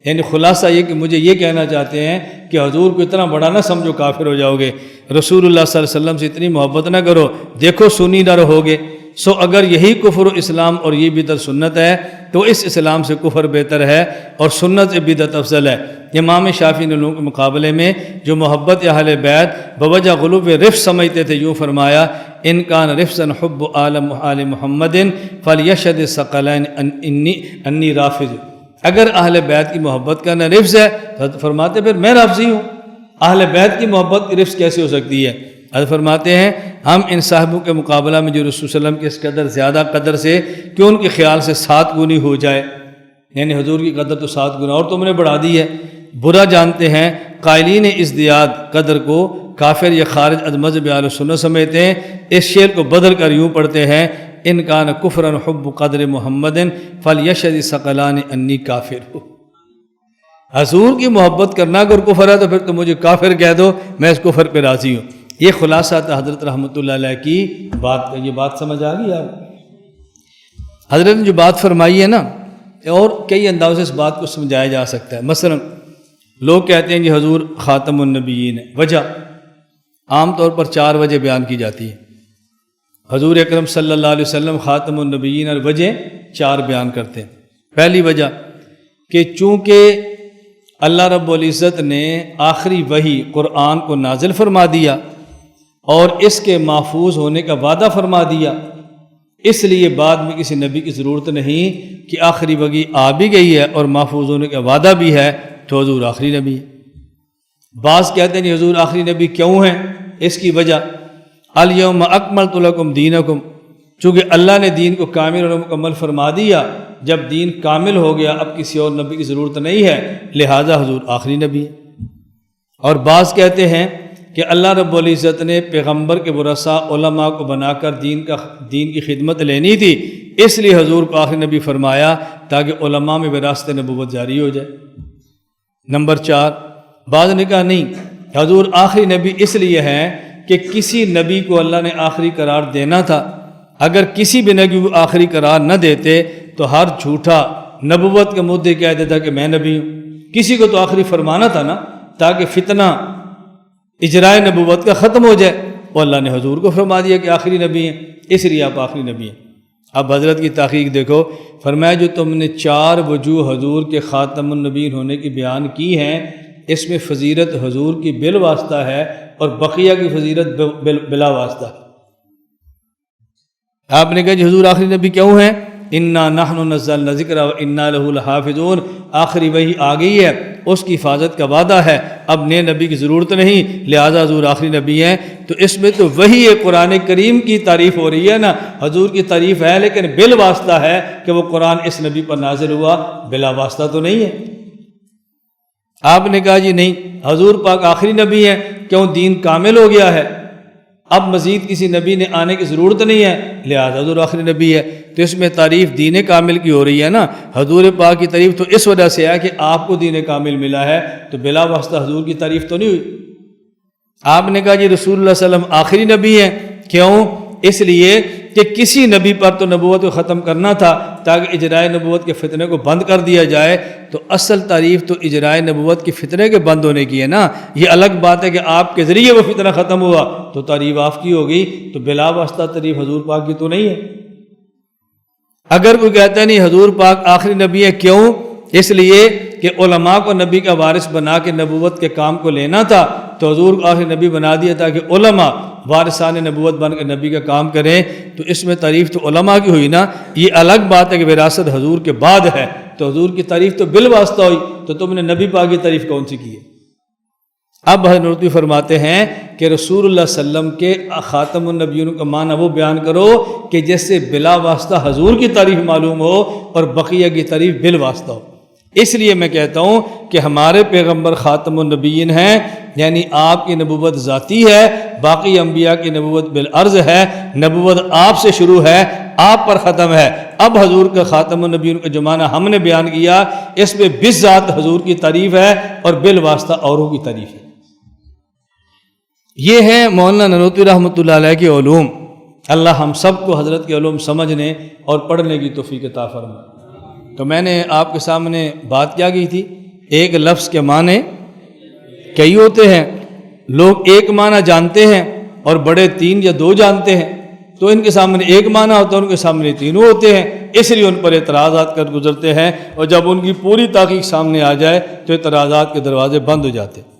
یعنی خلاصہ یہ کہ مجھے یہ کہنا چاہتے ہیں کہ حضور کو اتنا بڑا نہ سمجھو کافر ہو جاؤ گے، رسول اللہ صلی اللہ علیہ وسلم سے اتنی محبت نہ کرو، دیکھو سنی نہ رہو گے۔ سو اگر یہی کفر و اسلام اور یہ بدعت سنت ہے تو اس اسلام سے کفر بہتر ہے اور سنت سے بدعت افضل ہے۔ امام شافعی نے لوگوں کے مقابلے میں جو محبت اہل بیت بوجہ غلوب رفس سمجھتے تھے یوں فرمایا، ان کان رفسا حب آل محمد فلیشہد الثقلین انی رافض۔ اگر اہل بیت کی محبت کا نہ رفس ہے تو فرماتے پھر میں رافضی ہوں۔ اہل بیت کی محبت کی رفس کیسے ہو سکتی ہے؟ حضرت فرماتے ہیں ہم ان صاحبوں کے مقابلہ میں جو رسول صلی اللہ علیہ وسلم کے اس قدر زیادہ قدر سے کہ ان کے خیال سے 7 گنی ہو جائے، یعنی حضور کی قدر تو 7 گنا اور تم نے بڑھا دی ہے، برا جانتے ہیں قائلین ازدیاد قدر کو کافر یا خارج از مذہب اہل سنت سمجھتے ہیں۔ اس شعر کو بدل کر یوں پڑھتے ہیں، ان کان کفرا حب قدر محمد فلیشہد ثقلان انی کافر۔ حضور کی محبت کرنا اگر کفر ہے تو پھر تو مجھے کافر کہہ دو، میں اس کفر پہ راضی ہوں۔ یہ خلاصہ تھا حضرت رحمۃ اللہ علیہ کی بات کا۔ یہ بات سمجھ آ گئی آپ؟ حضرت نے جو بات فرمائی ہے نا، اور کئی انداز سے اس بات کو سمجھایا جا سکتا ہے۔ مثلا لوگ کہتے ہیں کہ حضور خاتم النبیین ہے، وجہ عام طور پر 4 وجہ بیان کی جاتی ہے۔ حضور اکرم صلی اللہ علیہ وسلم خاتم النبیین، اور وجہ 4 بیان کرتے ہیں۔ پہلی وجہ کہ چونکہ اللہ رب العزت نے آخری وحی قرآن کو نازل فرما دیا اور اس کے محفوظ ہونے کا وعدہ فرما دیا، اس لیے بعد میں کسی نبی کی ضرورت نہیں کہ آخری وحی آ بھی گئی ہے اور محفوظ ہونے کا وعدہ بھی ہے تو حضور آخری نبی ہے۔ بعض کہتے ہیں کہ حضور آخری نبی کیوں ہیں؟ اس کی وجہ الیوم اکملت لکم دینکم، چونکہ اللہ نے دین کو کامل اور مکمل فرما دیا، جب دین کامل ہو گیا اب کسی اور نبی کی ضرورت نہیں ہے، لہٰذا حضور آخری نبی ہے۔ اور بعض کہتے ہیں کہ اللہ رب العزت نے پیغمبر کے ورثاء علماء کو بنا کر دین کی خدمت لینی تھی، اس لیے حضور کو آخری نبی فرمایا تاکہ علماء میں وراثت نبوت جاری ہو جائے۔ نمبر 4، بعض نے کہا نہیں، حضور آخری نبی اس لیے ہے کہ کسی نبی کو اللہ نے آخری قرار دینا تھا، اگر کسی بھی نبی کو آخری قرار نہ دیتے تو ہر جھوٹا نبوت کے مدعے کہہ دیتا کہ میں نبی ہوں۔ کسی کو تو آخری فرمانا تھا نا، تاکہ فتنہ اجرائے نبوت کا ختم ہو جائے، اور اللہ نے حضور کو فرما دیا کہ آخری نبی ہیں، اس لیے آپ آخری نبی ہیں۔ اب حضرت کی تحقیق دیکھو، فرمایا جو تم نے 4 وجوہ حضور کے خاتم النبیین ہونے کی بیان کی ہیں، اس میں فضیلت حضور کی بالواسطہ ہے اور بقیہ کی فضیلت بلا واسطہ ہے۔ آپ نے کہا جی حضور آخری نبی کیوں ہیں؟ انا نحن نزلنا ذکر و انا لہ لحافظون، آخری وحی آ گئی ہے، اس کی حفاظت کا وعدہ ہے، اب نئے نبی کی ضرورت نہیں، لہذا حضور آخری نبی ہیں۔ تو اس میں تو وہی قرآن کریم کی تعریف ہو رہی ہے نا، حضور کی تعریف ہے لیکن بالواسطہ ہے کہ وہ قرآن اس نبی پر نازل ہوا، بلا واسطہ تو نہیں ہے۔ آپ نے کہا جی نہیں، حضور پاک آخری نبی ہیں، کیوں؟ دین کامل ہو گیا ہے، اب مزید کسی نبی نے آنے کی ضرورت نہیں ہے، لہذا حضور آخری نبی ہے۔ تو اس میں تعریف دین کامل کی ہو رہی ہے نا، حضور پاک کی تعریف تو اس وجہ سے ہے کہ آپ کو دین کامل ملا ہے، تو بلا واسطہ حضور کی تعریف تو نہیں ہوئی۔ آپ نے کہا جی رسول اللہ صلی اللہ علیہ وسلم آخری نبی ہیں، کیوں؟ اس لیے کہ کسی نبی پر تو نبوت کو ختم کرنا تھا تاکہ اجرائے نبوت کے فتنے کو بند کر دیا جائے، تو اصل تعریف تو اجرائے نبوت کے فتنے کے بند ہونے کی ہے نا۔ یہ الگ بات ہے کہ آپ کے ذریعے وہ فتنہ ختم ہوا تو تعریف آپ کی ہوگی، تو بلا واسطہ تعریف حضور پاک کی تو نہیں ہے۔ اگر کوئی کہتا ہے نہیں حضور پاک آخری نبی ہے، کیوں؟ اس لیے کہ علماء کو نبی کا وارث بنا کے نبوت کے کام کو لینا تھا، تو حضور کو آخری نبی بنا دیا تاکہ علماء وارثان نبوت بن کے نبی کا کام کریں، تو اس میں تعریف تو علماء کی ہوئی نا۔ یہ الگ بات ہے کہ وراثت حضور کے بعد ہے، تو حضور کی تعریف تو بالواسطہ ہوئی، تو تم نے نبی پاک کی تعریف کون سی کی ہے؟ اب حضرت فرماتے ہیں کہ رسول اللہ صلی اللہ علیہ وسلم کے خاتم النبیون کا معنی وہ بیان کرو کہ جس سے بلا واسطہ حضور کی تعریف معلوم ہو اور بقیہ کی تعریف بالواسطہ ہو۔ اس لیے میں کہتا ہوں کہ ہمارے پیغمبر خاتم النبیین ہیں، یعنی آپ کی نبوت ذاتی ہے، باقی انبیاء کی نبوت بالعرض ہے، نبوت آپ سے شروع ہے، آپ پر ختم ہے۔ اب حضور کا خاتم النبیین کا جو معنی ہم نے بیان کیا، اس میں بالذات حضور کی تعریف ہے اور بالواسطہ اوروں کی تعریف ہے۔ یہ ہیں مولانا نانوتوی رحمۃ اللہ علیہ کے علوم۔ اللہ ہم سب کو حضرت کے علوم سمجھنے اور پڑھنے کی توفیق عطا فرمائے۔ تو میں نے آپ کے سامنے بات کیا کی تھی، ایک لفظ کے معنی کئی ہوتے ہیں، لوگ ایک معنی جانتے ہیں اور بڑے 3 یا 2 جانتے ہیں، تو ان کے سامنے ایک معنی ہوتا ہے، ان کے سامنے 3 ہوتے ہیں، اس لیے ان پر اعتراضات کر گزرتے ہیں، اور جب ان کی پوری تحقیق سامنے آ جائے تو اعتراضات کے دروازے بند ہو جاتے ہیں۔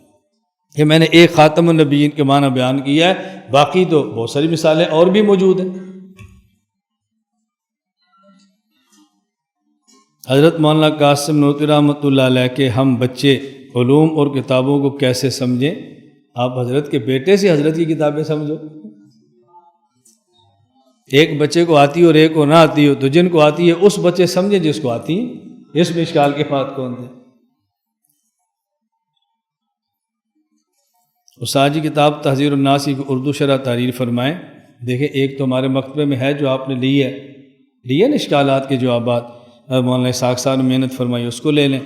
یہ میں نے ایک خاتم النبیین کے معنی بیان کیا ہے، باقی تو بہت ساری مثالیں اور بھی موجود ہیں۔ حضرت مولانا قاسم نانوتوی رحمۃ اللہ علیہ کے ہم بچے علوم اور کتابوں کو کیسے سمجھیں؟ آپ حضرت کے بیٹے سے حضرت کی کتابیں سمجھو۔ ایک بچے کو آتی ہو اور ایک کو نہ آتی ہو، تو جن کو آتی ہے اس بچے سمجھیں جس کو آتی ہے، اس میں اشکال کی بات کون ہے؟ استاد جی کتاب تحذیر الناس کی اردو شرح تحریر فرمائیں. دیکھیں ایک تو ہمارے مکتبے میں ہے جو آپ نے لی ہے نا اشکالات کے جوابات، مولانا اسحاق صاحب نے محنت فرمائی، اس کو لے لیں.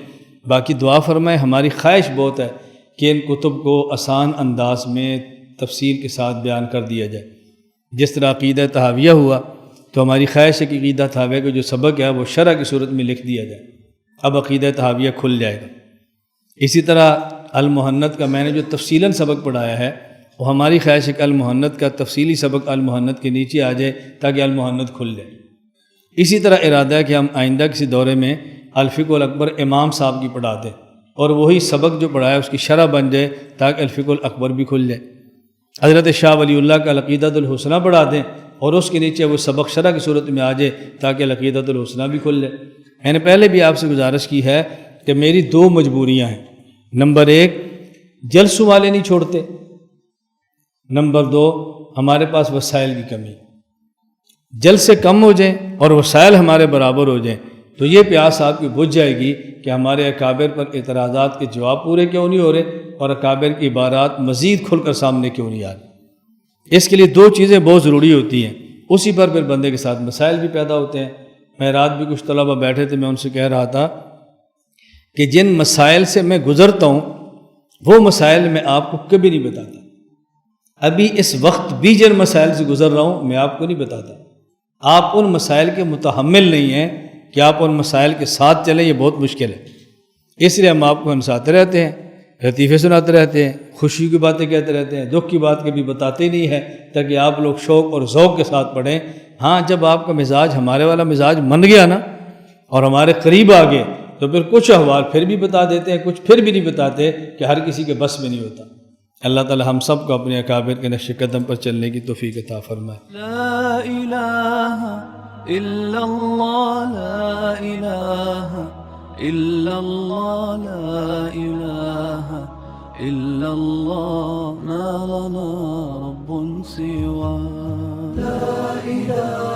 باقی دعا فرمائیں. ہماری خواہش بہت ہے کہ ان کتب کو آسان انداز میں تفصیل کے ساتھ بیان کر دیا جائے. جس طرح عقیدہ تحاویہ ہوا تو ہماری خواہش ہے کہ عقیدہ تحاویہ کا جو سبق ہے وہ شرح کی صورت میں لکھ دیا جائے. اب عقیدہ تحاویہ کھل جائے گا. اسی طرح المحنت کا میں نے جو تفصیلاً سبق پڑھایا ہے وہ ہماری خواہش ہے کہ المحنت کا تفصیلی سبق المحنت کے نیچے آ جائے تاکہ المحنت کھل جائے. اسی طرح ارادہ ہے کہ ہم آئندہ کسی دورے میں الفقہ الاکبر امام صاحب کی پڑھا دیں اور وہی سبق جو پڑھایا اس کی شرح بن جائے تاکہ الفقہ الاکبر بھی کھل جائے. حضرت شاہ ولی اللہ کا العقیدۃ الحسنہ پڑھا دیں اور اس کے نیچے وہ سبق شرح کی صورت میں آ جائے تاکہ العقیدۃ الحسنہ بھی کھل جائے. میں نے پہلے بھی آپ سے گزارش کی ہے کہ میری دو مجبوریاں ہیں. نمبر ایک، جلسوں والے نہیں چھوڑتے. نمبر دو، ہمارے پاس وسائل کی کمی. جلسے کم ہو جائیں اور وسائل ہمارے برابر ہو جائیں تو یہ پیاس آپ کی بجھ جائے گی کہ ہمارے اکابر پر اعتراضات کے جواب پورے کیوں نہیں ہو رہے اور اکابر کی عبارات مزید کھل کر سامنے کیوں نہیں آ رہی. اس کے لیے دو چیزیں بہت ضروری ہوتی ہیں، اسی پر پھر بندے کے ساتھ مسائل بھی پیدا ہوتے ہیں. میں رات بھی کچھ طلبہ بیٹھے تھے، میں ان سے کہہ رہا تھا کہ جن مسائل سے میں گزرتا ہوں وہ مسائل میں آپ کو کبھی نہیں بتاتا. ابھی اس وقت بھی جن مسائل سے گزر رہا ہوں میں آپ کو نہیں بتاتا. آپ ان مسائل کے متحمل نہیں ہیں کہ آپ ان مسائل کے ساتھ چلیں، یہ بہت مشکل ہے. اس لیے ہم آپ کو ہنساتے رہتے ہیں، لطیفے سناتے رہتے ہیں، خوشی کی باتیں کہتے رہتے ہیں، دکھ کی بات کبھی بتاتے ہی نہیں ہے تاکہ آپ لوگ شوق اور ذوق کے ساتھ پڑھیں. ہاں جب آپ کا مزاج ہمارے والا مزاج من گیا نا اور ہمارے قریب آ گئے تو پھر کچھ احوال پھر بھی بتا دیتے ہیں، کچھ پھر بھی نہیں بتاتے کہ ہر کسی کے بس میں نہیں ہوتا. اللہ تعالی ہم سب کو اپنے اکابر کے نقش قدم پر چلنے کی توفیق عطا فرمائے. لا الہ الا اللہ، لا الہ الا اللہ، لا الہ الا اللہ، ما لنا رب سوا. لا الہ